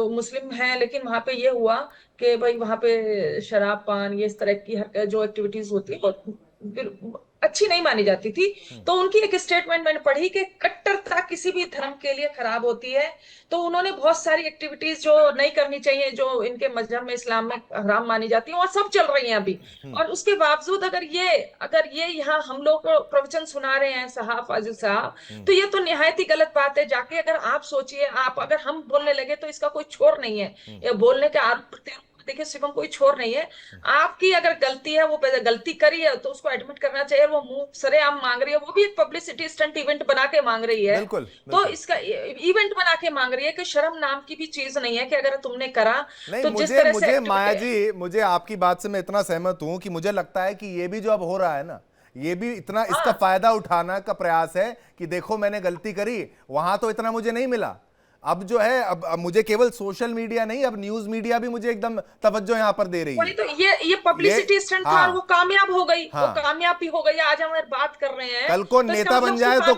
मुस्लिम है, लेकिन वहां पे ये हुआ कि भाई वहां पे शराब पान ये इस तरह की जो एक्टिविटीज होती है वो अच्छी नहीं मानी जाती थी। तो उनकी एक स्टेटमेंट मैंने पढ़ी कि कट्टरता किसी भी धर्म के लिए खराब होती है। तो उन्होंने बहुत सारी एक्टिविटीज जो नहीं करनी चाहिए, जो इनके मजहब में, इस्लाम में हराम मानी जाती है, वो सब चल रही हैं अभी। और उसके बावजूद अगर ये यहाँ हम लोग को प्रवचन सुना रहे हैं साहब फाजिल साहब, तो ये तो निहायत ही गलत बात है। जाके अगर आप सोचिए, आप अगर हम बोलने लगे तो इसका कोई छोर नहीं है, ये बोलने के आरोप देखिए शिवम कोई छोर नहीं है। आपकी अगर गलती है, वो गलती करी है तो उसको एडमिट करना चाहिए। वो मुंह सरेआम मांग रही है, वो भी एक पब्लिसिटी स्टंट इवेंट बना के मांग रही है। बिल्कुल। तो इसका इवेंट बना के मांग रही है कि शर्म नाम की भी चीज नहीं है कि अगर तुमने करा नहीं, तो जिस तरह से माया जी, मुझे आपकी बात से मैं इतना सहमत हूं कि मुझे लगता है कि ये भी जो अब हो रहा है ना, ये भी इतना इसका फायदा उठाना का प्रयास है कि देखो मैंने गलती करी, वहां तो इतना मुझे नहीं मिला। अब जो है, अब मुझे केवल सोशल मीडिया नहीं, अब न्यूज मीडिया भी मुझे एकदम तवज्जो यहाँ पर दे रही है। तो ये पब्लिसिटी स्टंट था, वो कामयाब हो गई। वो कामयाब भी हो गई। आज हम बात कर रहे हैं, कल को नेता बन जाए तो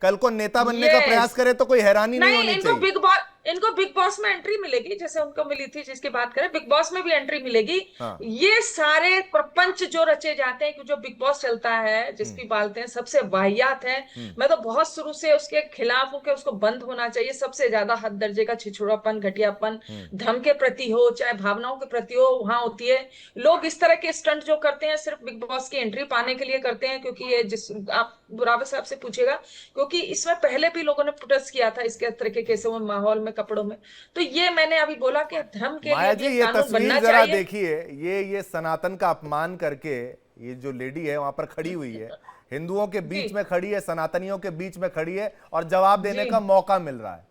कल को नेता बनने का प्रयास करे तो कोई हैरानी नहीं होनी चाहिए। इनको बिग बॉस में एंट्री मिलेगी, जैसे उनको मिली थी, जिसकी बात करें बिग बॉस में भी एंट्री मिलेगी। हाँ। ये सारे प्रपंच जो रचे जाते हैं कि जो बिग बॉस चलता है, जिसकी बातें सबसे वाहियात है, मैं तो बहुत शुरू से उसके खिलाफ हूं कि उसको बंद होना चाहिए। सबसे ज्यादा हद दर्जे का छिछोरापन, घटियापन धर्म के प्रति हो चाहे भावनाओं के प्रति हो, वहां होती है। लोग इस तरह के स्टंट जो करते हैं सिर्फ बिग बॉस की एंट्री पाने के लिए करते हैं, क्योंकि ये जिस आप रावत साहब से पूछेगा, क्योंकि इसमें पहले भी लोगों ने प्रोटेस्ट किया था इसके तरह के केसों में, माहौल में, कपड़ों में। तो ये मैंने अभी बोला कि धर्म के माया लिए जी, भी ये कानून तस्वीर बनना जरा चाहिए। देखिए, ये सनातन का अपमान करके ये जो लेडी है वहां पर खड़ी हुई है, हिंदुओं के बीच में खड़ी है, सनातनियों के बीच में खड़ी है और जवाब देने का मौका मिल रहा है।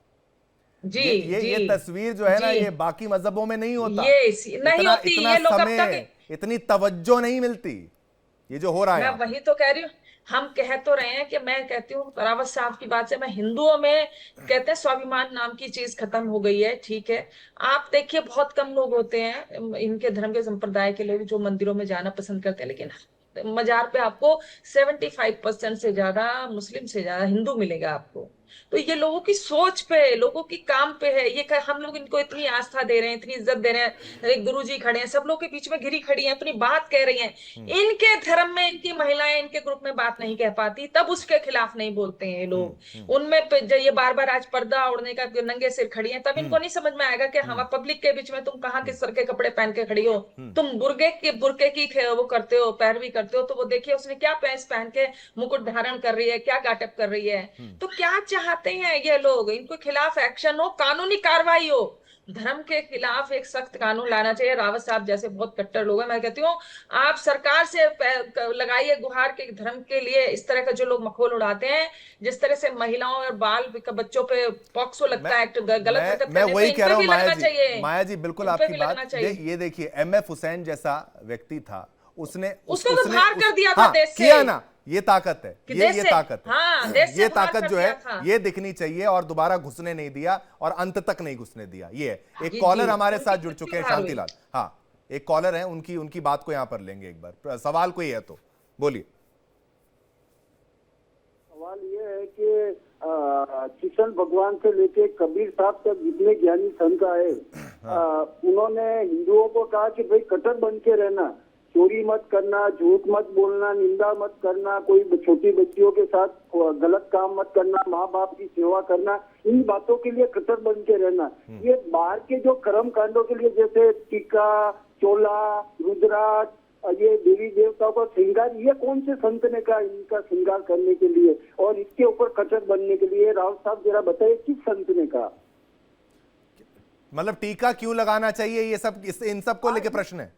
जी ये तस्वीर जो है ना, ये बाकी मजहबों में नहीं होता, नहीं होती। इतना ये लोग अब समय, तक इतनी तवज्जो नहीं मिलती, ये जो हो रहा है। मैं वही तो कह रही हूँ, हम कह तो रहे हैं कि मैं कहती हूँ रावत साहब की बात से, मैं हिंदुओं में कहते हैं स्वाभिमान नाम की चीज खत्म हो गई है। ठीक है, आप देखिए बहुत कम लोग होते हैं इनके धर्म के संप्रदाय के लोग जो मंदिरों में जाना पसंद करते हैं, लेकिन मजार पे आपको 75% से ज्यादा मुस्लिम से ज्यादा हिंदू मिलेगा आपको। तो ये लोगों की सोच पे, लोगों की काम पे है ये। हम लोग इनको इतनी आस्था दे रहे हैं, इतनी इज्जत दे रहे हैं, एक गुरुजी खड़े हैं, सब लोग के बीच में घिरी खड़ी हैं, अपनी बात कह रही हैं। इनके धर्म में इनकी महिलाएं इनके ग्रुप में बात नहीं कह पाती, तब उसके खिलाफ नहीं बोलते हैं ये लोग। उनमें ये बार बार आज पर्दा ओढ़ने का, नंगे सिर खड़ी है, तब इनको नहीं समझ में आएगा कि हम पब्लिक के बीच में तुम कहाँ किस तरह के कपड़े पहन के खड़ी हो, तुम बुरके की वो करते हो, पैरवी करते हो। तो वो देखिए उसने क्या पैंस पहन के मुकुट धारण कर रही है, क्या गाटअप कर रही है। तो क्या चाहते हैं ये लोग? इनको खिलाफ एक्शन हो, कानूनी कार्रवाई हो, धर्म के खिलाफ एक सख्त कानून लाना चाहिए। रावत साहब जैसे बहुत कट्टर लोग हैं, मैं कहती हूँ आप सरकार से लगाइए गुहार के धर्म के लिए। इस तरह का जो लोग मखौल उड़ाते हैं, जिस तरह से महिलाओं और बाल बच्चों पे पॉक्सो लगता है, गलत हरकत मैं वही कह रहा हूँ माया जी, बिल्कुल आपकी बात। ये देखिए MF हुसैन जैसा व्यक्ति था, उसको तो बाहर कर दिया था देश से। किया ना, ये ताकत है, ये ताकत है। हाँ, ये ताकत जो है ये दिखनी चाहिए, और दोबारा घुसने नहीं दिया और अंत तक नहीं घुसने दिया। ये है। एक कॉलर हमारे साथ जुड़ चुके हैं, शांतिलाल। हाँ, एक कॉलर है, उनकी बात को यहां पर लेंगे एक बार। सवाल कोई है तो बोलिए। सवाल ये है कि किशन भगवान से लेके कबीर साहब तक जितने ज्ञानी संत आए, उन्होंने हिंदुओं को कहा कि भाई कट्टर बन के रहना, चोरी मत करना, झूठ मत बोलना, निंदा मत करना, कोई छोटी बच्चियों के साथ गलत काम मत करना, माँ बाप की सेवा करना, इन बातों के लिए कट्टर बन के रहना। ये बाहर के जो कर्म कांडों के लिए, जैसे टीका, चोला, रुद्राक्ष, ये देवी देवताओं का श्रृंगार, ये कौन से संत ने कहा इनका श्रृंगार करने के लिए और इसके ऊपर कट्टर बनने के लिए? रावत साहब जरा बताइए किस संत ने कहा? मतलब टीका क्यों लगाना चाहिए, ये सब इन सब को लेके प्रश्न है।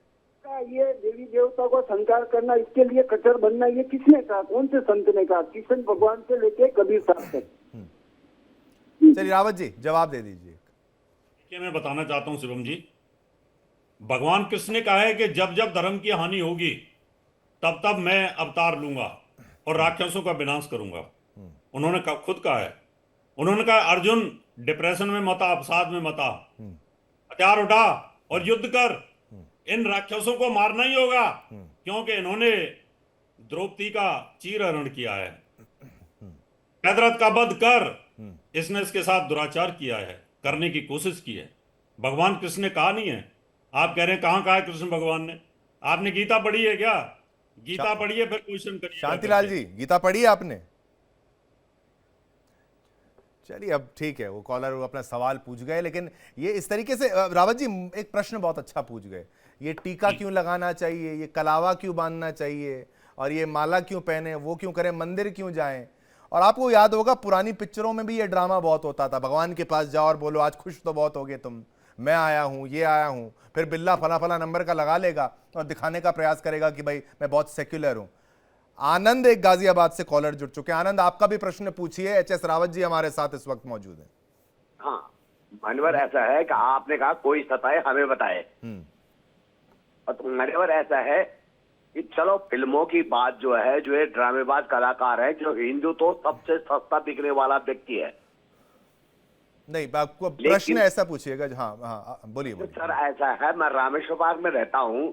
ये देवी देवताओं का संस्कार करना, इसके लिए कट्टर बनना, ये किसने कहा, कौन से संत ने कहा? किशन भगवान से लेके कबीर साहब तक। चलिए रावत जी जवाब दे दीजिए। मैं बताना चाहता हूं शिवम जी, भगवान कृष्ण ने कहा है कि जब जब धर्म की हानि होगी तब तब मैं अवतार लूंगा और राक्षसों का विनाश करूंगा। उन्होंने खुद कहा है। उन्होंने कहा अर्जुन डिप्रेशन में मत आ, अवसाद में मत आ, हथियार उठा और युद्ध कर, इन राक्षसों को मारना ही होगा, क्योंकि इन्होंने द्रौपदी का चीरहरण किया है, हैदरत का वध कर, इसने इसके साथ दुराचार किया है, करने की कोशिश की है। भगवान कृष्ण ने कहा नहीं है। आप कह रहे हैं कहाँ कहा है कृष्ण भगवान ने? आपने गीता पढ़ी है क्या? गीता पढ़िए फिर क्वेश्चन करिए। शांतिलाल जी गीता पढ़ी है आपने? चलिए अब ठीक है, वो कॉलर वो अपना सवाल पूछ गए, लेकिन ये इस तरीके से रावत जी एक प्रश्न बहुत अच्छा पूछ गए। ये टीका क्यों लगाना चाहिए, ये कलावा क्यों बांधना चाहिए, और ये माला क्यों पहने, वो क्यों करें, मंदिर क्यों जाएं? और आपको याद होगा पुरानी पिक्चरों में भी ये ड्रामा बहुत होता था, भगवान के पास जाओ और बोलो आज खुश तो बहुत होगे तुम, मैं आया हूँ, ये आया हूँ, फिर बिल्ला फला फला नंबर का लगा लेगा और दिखाने का प्रयास करेगा कि भाई मैं बहुत सेक्युलर हूँ। आनंद एक गाजियाबाद से कॉलर जुड़ चुके हैं। आनंद आपका भी प्रश्न पूछिए, HS रावत जी हमारे साथ इस वक्त मौजूद हैं। हाँ मान्यवर, ऐसा है कि आपने कहा कोई सताए हमें बताए, और तो मान्यवर ऐसा है कि चलो फिल्मों की बात जो है, जो ये ड्रामेबाज कलाकार है, जो हिंदू तो सबसे सस्ता बिकने वाला व्यक्ति है। नहीं, आपको प्रश्न ऐसा पूछिएगा। हाँ हाँ बोलिए। सर ऐसा है, मैं रामेश्वर पार्क में रहता हूँ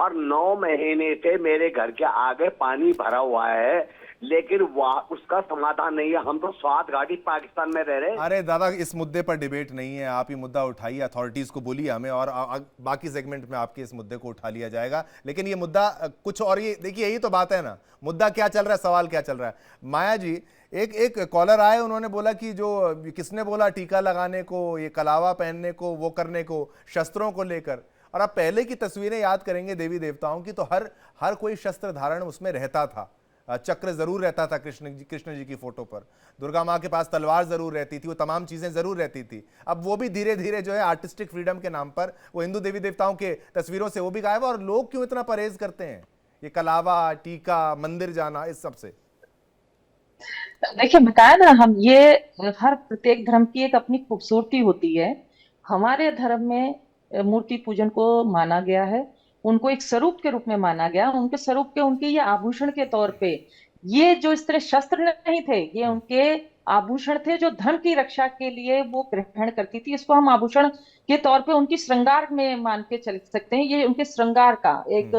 और 9 महीने से मेरे घर के आगे पानी भरा हुआ है, लेकिन वह उसका समाधान नहीं है। हम तो स्वाद घाटी पाकिस्तान में रह रहे हैं। अरे दादा, इस मुद्दे पर डिबेट नहीं है, आप ये मुद्दा उठाइए, अथॉरिटीज को बोलिए हमें, और बाकी सेगमेंट में आपके इस मुद्दे को उठा लिया जाएगा। लेकिन ये मुद्दा कुछ और, ये देखिए यही तो बात है ना, मुद्दा क्या चल रहा है, सवाल क्या चल रहा है। माया जी, एक कॉलर आए, उन्होंने बोला कि जो किसने बोला टीका लगाने को, ये कलावा पहनने को, वो करने को, शस्त्रों को लेकर, और आप पहले की तस्वीरें याद करेंगे देवी देवताओं की, तो हर कोई शस्त्र धारण उसमें रहता था, चक्र जरूर रहता था कृष्ण जी की फोटो पर, दुर्गा माँ के पास तलवार जरूर रहती थी, वो तमाम चीजें जरूर रहती थी। अब वो भी धीरे धीरे जो है आर्टिस्टिक फ्रीडम के नाम पर वो हिंदू देवी देवताओं के तस्वीरों से वो भी गायब है। और लोग क्यों इतना परहेज करते हैं, ये कलावा, टीका, मंदिर जाना, इस सब से? देखिए बताया ना, हम ये हर प्रत्येक धर्म की एक अपनी खूबसूरती होती है। हमारे धर्म में मूर्ति पूजन को माना गया है, उनको एक स्वरूप के रूप में माना गया, उनके स्वरूप के, उनके ये आभूषण के तौर पे, ये जो इस तरह शस्त्र नहीं थे, ये उनके आभूषण थे जो धर्म की रक्षा के लिए वो ग्रहण करती थी। इसको हम आभूषण के तौर पे उनकी श्रृंगार में मान के चल सकते हैं। ये उनके श्रृंगार का एक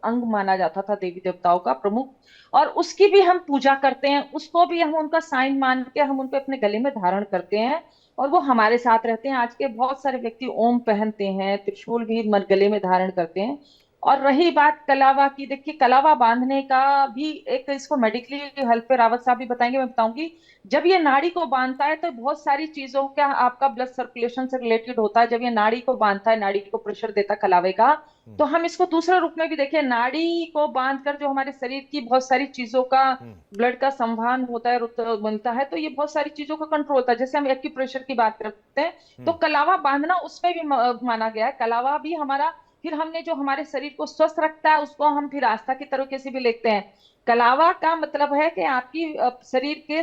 अंग माना जाता था, देवी देवताओं का प्रमुख, और उसकी भी हम पूजा करते हैं, उसको भी हम उनका साइन मान के हम उनको अपने गले में धारण करते हैं और वो हमारे साथ रहते हैं। आज के बहुत सारे व्यक्ति ओम पहनते हैं, त्रिशूल भी गले में धारण करते हैं। और रही बात कलावा की, देखिए कलावा बांधने का भी एक, इसको मेडिकली हेल्प पे रावत साहब भी बताएंगे, मैं बताऊंगी। जब ये नाड़ी को बांधता है तो बहुत सारी चीजों का आपका ब्लड सर्कुलेशन से रिलेटेड होता है। जब ये नाड़ी को बांधता है, नाड़ी को प्रेशर देता है कलावे का, तो हम इसको दूसरे रूप में भी देखिए, नाड़ी को बांधकर जो हमारे शरीर की बहुत सारी चीजों का ब्लड का संवहन होता है, बनता है, तो ये बहुत सारी चीजों का कंट्रोल होता है। जैसे हम एक्यूप्रेशर की बात करते हैं तो कलावा बांधना उसमें भी माना गया है। कलावा भी हमारा, फिर हमने जो हमारे शरीर को स्वस्थ रखता है उसको हम फिर आस्था की तरीके से भी लेते हैं। कलावा का मतलब है कि आपकी शरीर के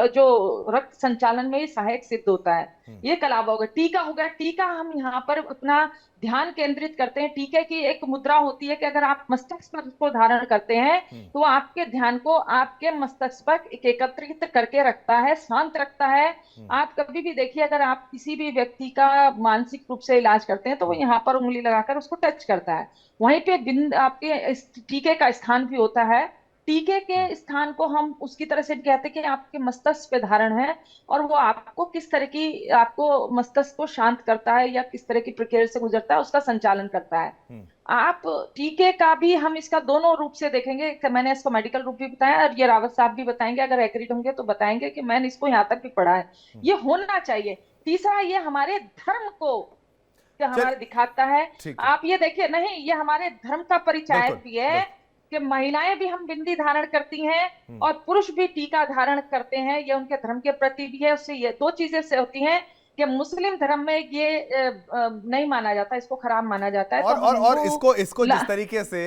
जो रक्त संचालन में सहायक सिद्ध होता है, ये कलावा होगा। टीका हो गया, टीका हम यहाँ पर अपना ध्यान केंद्रित करते हैं। टीके की एक मुद्रा होती है कि अगर आप मस्तक पर को धारण करते हैं तो आपके ध्यान को आपके मस्तक पर एकत्रित करके रखता है, शांत रखता है। आप कभी भी देखिए, अगर आप किसी भी व्यक्ति का मानसिक रूप से इलाज करते हैं तो वो यहाँ पर उंगली लगाकर उसको टच करता है। वहीं पे बिंद आपके टीके का स्थान भी होता है। टीके के स्थान को हम उसकी तरह से कहते हैं कि आपके मस्तिष्क पे धारण है और वो आपको किस तरह की, आपको मस्तिष्क को शांत करता है या किस तरह की प्रक्रिया से गुजरता है उसका संचालन करता है। आप टीके का भी हम इसका दोनों रूप से देखेंगे। मैंने इसको मेडिकल रूप भी बताया और ये रावत साहब भी बताएंगे, अगर एग्रीड होंगे तो बताएंगे कि मैंने इसको यहाँ तक भी पढ़ा है। ये होना चाहिए। तीसरा, ये हमारे धर्म को हमारे दिखाता है। आप ये देखिए, नहीं, ये हमारे धर्म का परिचय भी है कि महिलाएं भी हम बिंदी धारण करती हैं और पुरुष भी टीका धारण करते हैं। ये उनके धर्म के प्रति भी है। उससे ये दो चीजें से होती हैं कि मुस्लिम धर्म में ये नहीं माना जाता, इसको खराब माना जाता है। और इसको जिस तरीके से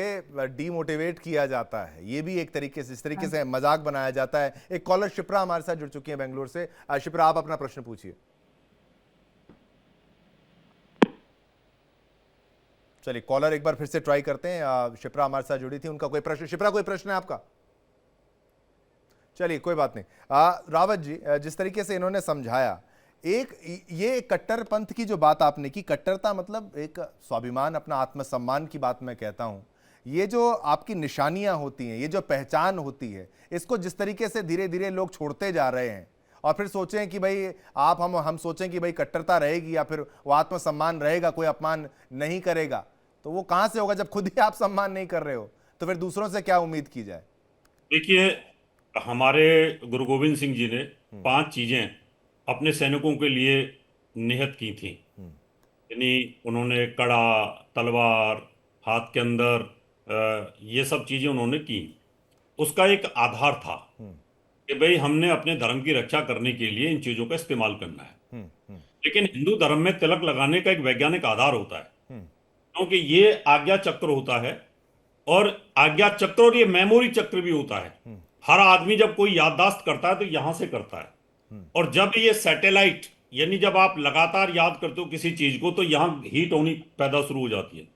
डीमोटिवेट किया जाता है, ये भी एक तरीके से, इस तरीके से मजाक बनाया जाता है। एक कॉलर शिप्रा हमारे साथ जुड़ चुकी है बेंगलोर से। शिप्रा, आप अपना प्रश्न पूछिए। चलिए, कॉलर एक बार फिर से ट्राई करते हैं। शिप्रा हमारे साथ जुड़ी थी, उनका कोई प्रश्न? शिप्रा, कोई प्रश्न है आपका? चलिए, कोई बात नहीं। रावत जी, जिस तरीके से इन्होंने समझाया, ये कट्टरपंथ की जो बात आपने की, कट्टरता मतलब एक स्वाभिमान, अपना आत्मसम्मान की बात मैं कहता हूं। ये जो आपकी निशानियां होती हैं, ये जो पहचान होती है, इसको जिस तरीके से धीरे धीरे लोग छोड़ते जा रहे हैं और फिर सोचें कि भाई हम सोचें कि भाई कट्टरता रहेगी या फिर वो आत्मसम्मान रहेगा, कोई अपमान नहीं करेगा, तो वो कहां से होगा जब खुद ही आप सम्मान नहीं कर रहे हो? तो फिर दूसरों से क्या उम्मीद की जाए? देखिए, हमारे गुरु गोविंद सिंह जी ने 5 चीजें अपने सैनिकों के लिए नियत की थी। यानी उन्होंने कड़ा, तलवार, हाथ के अंदर ये सब चीजें उन्होंने की। उसका एक आधार था कि भाई हमने अपने धर्म की रक्षा करने के लिए इन चीजों का इस्तेमाल करना है। लेकिन हिंदू धर्म में तिलक लगाने का एक वैज्ञानिक आधार होता है, क्योंकि ये आज्ञा चक्र होता है और आज्ञा चक्र और ये मेमोरी चक्र भी होता है। हर आदमी जब कोई याददाश्त करता है तो यहां से करता है, और जब ये सैटेलाइट, यानी जब आप लगातार याद करते हो किसी चीज को, तो यहां हीट होनी पैदा शुरू हो जाती है।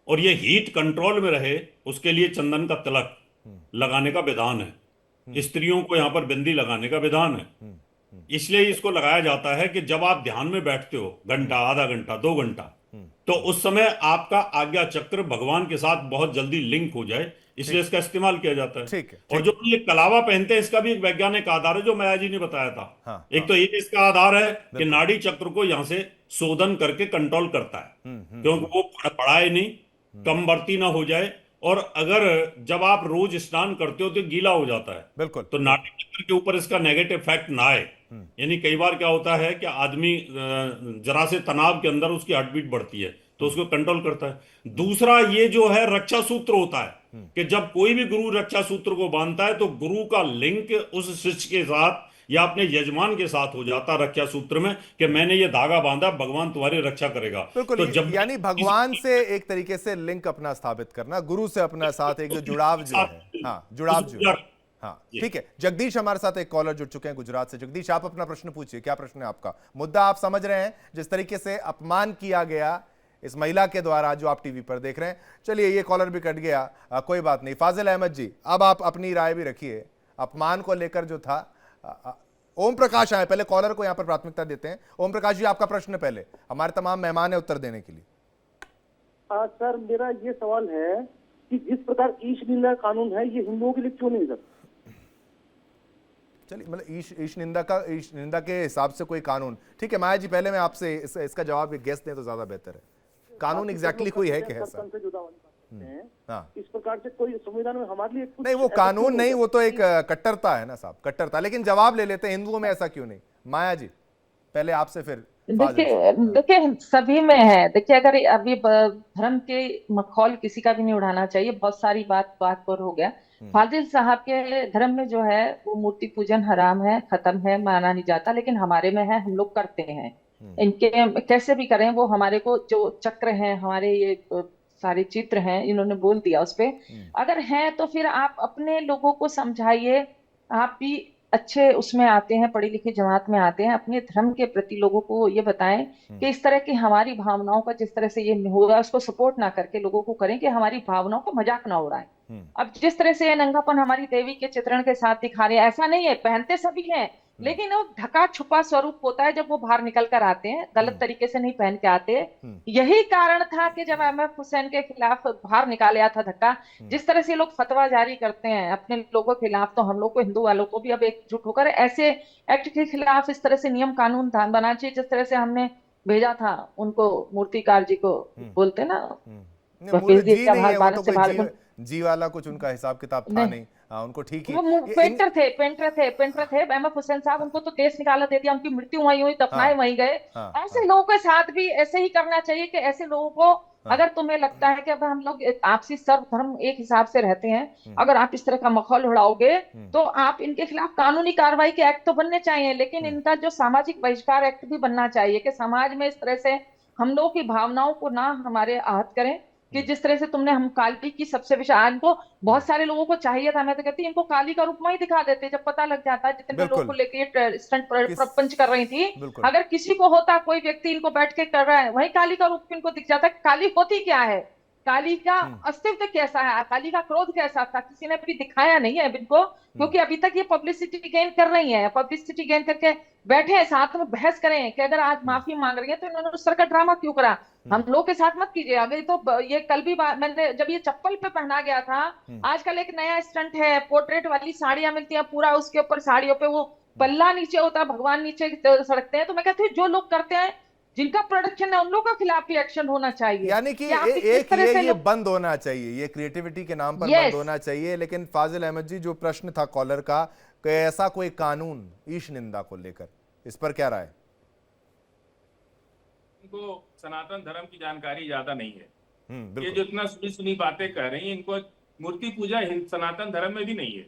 और ये हीट कंट्रोल में रहे, उसके लिए चंदन का तिलक लगाने का विधान है। स्त्रियों को यहाँ पर बिंदी लगाने का विधान है। इसलिए इसको लगाया जाता है कि जब आप ध्यान में बैठते हो, घंटा, आधा घंटा, 2 घंटा, तो उस समय आपका आज्ञा चक्र भगवान के साथ बहुत जल्दी लिंक हो जाए इसलिए इसका इस्तेमाल किया जाता है। ठीक है, और जो ये कलावा पहनते हैं इसका भी एक वैज्ञानिक आधार है जो माया जी ने बताया था। हाँ, एक तो ये इसका आधार है कि नाड़ी चक्र को यहाँ से शोधन करके कंट्रोल करता है, क्योंकि वो बढ़ाए नहीं, कम बढ़ती ना हो जाए, और अगर जब आप रोज स्नान करते हो तो गीला हो जाता है, बिल्कुल, तो नाड़ी चक्र के ऊपर इसका नेगेटिव इफेक्ट ना आए। यानी कई बार क्या होता है कि आदमी जरा से तनाव के अंदर उसकी हार्ट बीट बढ़ती है, तो उसको कंट्रोल करता है। दूसरा ये जो है रक्षा सूत्र होता है कि जब कोई भी गुरु रक्षा सूत्र को बांधता है तो गुरु का लिंक उस शिष्य के साथ या अपने यजमान के साथ हो जाता है रक्षा सूत्र में, कि मैंने ये धागा बांधा, भगवान तुम्हारी रक्षा करेगा। बिल्कुल, तो जब यानी भगवान से एक तरीके से लिंक अपना स्थापित करना, गुरु से अपना साथ एक जो जुड़ाव जो है, हाँ जुड़ाव जो है। हाँ ठीक है, जगदीश हमारे साथ एक कॉलर जुड़ चुके हैं गुजरात से। जगदीश, आप अपना प्रश्न पूछिए, क्या प्रश्न है आपका? मुद्दा आप समझ रहे हैं, जिस तरीके से अपमान किया गया इस महिला के द्वारा जो आप टीवी पर देख रहे हैं। चलिए, ये कॉलर भी कट गया, कोई बात नहीं। फाजिल अहमद जी, अब आप अपनी राय भी रखिए अपमान को लेकर जो था। ओम प्रकाश आए, पहले कॉलर को यहाँ पर प्राथमिकता देते हैं। ओम प्रकाश जी, आपका प्रश्न पहले, हमारे तमाम मेहमान है उत्तर देने के लिए। सर, मेरा ये सवाल है कि जिस प्रकार ईश निंदा कानून है, ये हिंदुओं के लिए क्यों नहीं सर? चलिए, मतलब ईश निंदा के हिसाब से कोई कानून, ठीक है। माया जी, पहले मैं आपसे इसका जवाब गेस दें तो ज्यादा बेहतर है। कानून एग्जैक्टली कोई है कि ऐसा? हाँ, इस प्रकार से कोई संविधान में हमारे लिए नहीं, वो कानून नहीं, वो तो एक कट्टरता है ना साहब, कट्टरता। लेकिन जवाब ले लेते हैं, हिंदुओं में ऐसा क्यों नहीं? माया जी, पहले आपसे, फिर देखिए सभी में है। देखिए, अगर अभी धर्म के मखौल किसी का भी नहीं उड़ाना चाहिए, बहुत सारी बात पर हो गया। फाजिल साहब के धर्म में जो है वो मूर्ति पूजन हराम है, खत्म है, माना नहीं जाता, लेकिन हमारे में है, हम लोग करते हैं। इनके कैसे भी करें, वो हमारे को जो चक्र हैं, हमारे ये सारे चित्र हैं, इन्होंने बोल दिया उस पे। अगर हैं तो फिर आप अपने लोगों को समझाइए। आप भी अच्छे उसमें आते हैं, पढ़ी लिखी जमात में आते हैं, अपने धर्म के प्रति लोगों को ये बताएं कि इस तरह की हमारी भावनाओं का जिस तरह से ये होगा, उसको सपोर्ट ना करके लोगों को करें कि हमारी भावनाओं को मजाक ना उड़ाएं। अब जिस तरह से ये नंगापन हमारी देवी के चित्रण के साथ दिखा रहे हैं, ऐसा नहीं है, पहनते सभी हैं, लेकिन वो ढका छुपा स्वरूप होता है जब वो बाहर निकल कर आते हैं, गलत तरीके से नहीं पहन के आते। यही कारण था कि जब एमएफ हुसैन के खिलाफ बाहर निकाला था धक्का, जिस तरह से लोग फतवा जारी करते हैं अपने लोगों के खिलाफ, तो हम लोग को, हिंदू वालों को भी अब एकजुट होकर ऐसे एक्ट के खिलाफ इस तरह से नियम कानून बनाना चाहिए, जिस तरह से हमने भेजा था उनको, मूर्तिकार जी को बोलते ना, जी वाला कुछ उनका हिसाब किताब था नहीं। उनको ठीक ही, पेंटर थे एमएफ हुसैन साहब, उनको तो देश निकाला दे दिया, उनकी मृत्यु वहीं हुई, दफनाए वहीं गए। ऐसे लोगों के साथ भी ऐसे ही करना चाहिए कि ऐसे लोगों को, अगर तुम्हें लगता है कि अब हम लोग आपसी सर्व धर्म एक हिसाब से रहते हैं, अगर आप इस तरह का मखौल उड़ाओगे तो आप इनके खिलाफ कानूनी कार्रवाई के एक्ट तो बनने चाहिए, लेकिन इनका जो सामाजिक बहिष्कार एक्ट भी बनना चाहिए कि समाज में इस तरह से हम लोगों की भावनाओं को ना हमारे आहत करें। कि जिस तरह से तुमने, हम काली की सबसे विशाल, इनको बहुत सारे लोगों को चाहिए था, मैं तो कहती इनको काली का रूप में ही दिखा देते जब पता लग जाता है, जितने लोगों को लेके स्टंट प्रपंच कर रही थी। अगर किसी को होता, कोई व्यक्ति इनको बैठ के कर रहा है, वही काली का रूप इनको दिख जाता। काली होती क्या है, काली का अस्तित्व कैसा है, काली का क्रोध कैसा था, किसी ने भी दिखाया नहीं है इनको, क्योंकि अभी तक ये पब्लिसिटी गेन कर रही है। पब्लिसिटी गेन करके बैठे हैं, साथ में बहस करें कि अगर आज माफी मांग रही है तो इन्होंने उस तरह का ड्रामा क्यों करा। हम लोग के साथ मत कीजिए। अगर तो ये कल भी मैंने, जब ये चप्पल पे पहना गया था, आजकल एक नया स्टंट है, पोर्ट्रेट वाली साड़ियां मिलती है, पूरा उसके ऊपर साड़ियों पे वो पल्ला नीचे होता है, भगवान नीचे सड़कते हैं। तो मैं कहती हूँ जो लोग करते हैं, जिनका प्रोडक्शन है, उन लोगों के खिलाफ भी एक्शन होना चाहिए। यानी कि एक ये बंद होना चाहिए, ये क्रिएटिविटी के नाम पर बंद होना चाहिए। लेकिन फाजिल अहमद जी, जो प्रश्न था कॉलर का कि ऐसा कोई कानून ईश निंदा को लेकर, इस पर क्या राय? इनको सनातन धर्म की जानकारी ज्यादा नहीं है। ये जो इतना सुनी बातें कह रही हैं, इनको मूर्ति पूजा सनातन धर्म में भी नहीं है।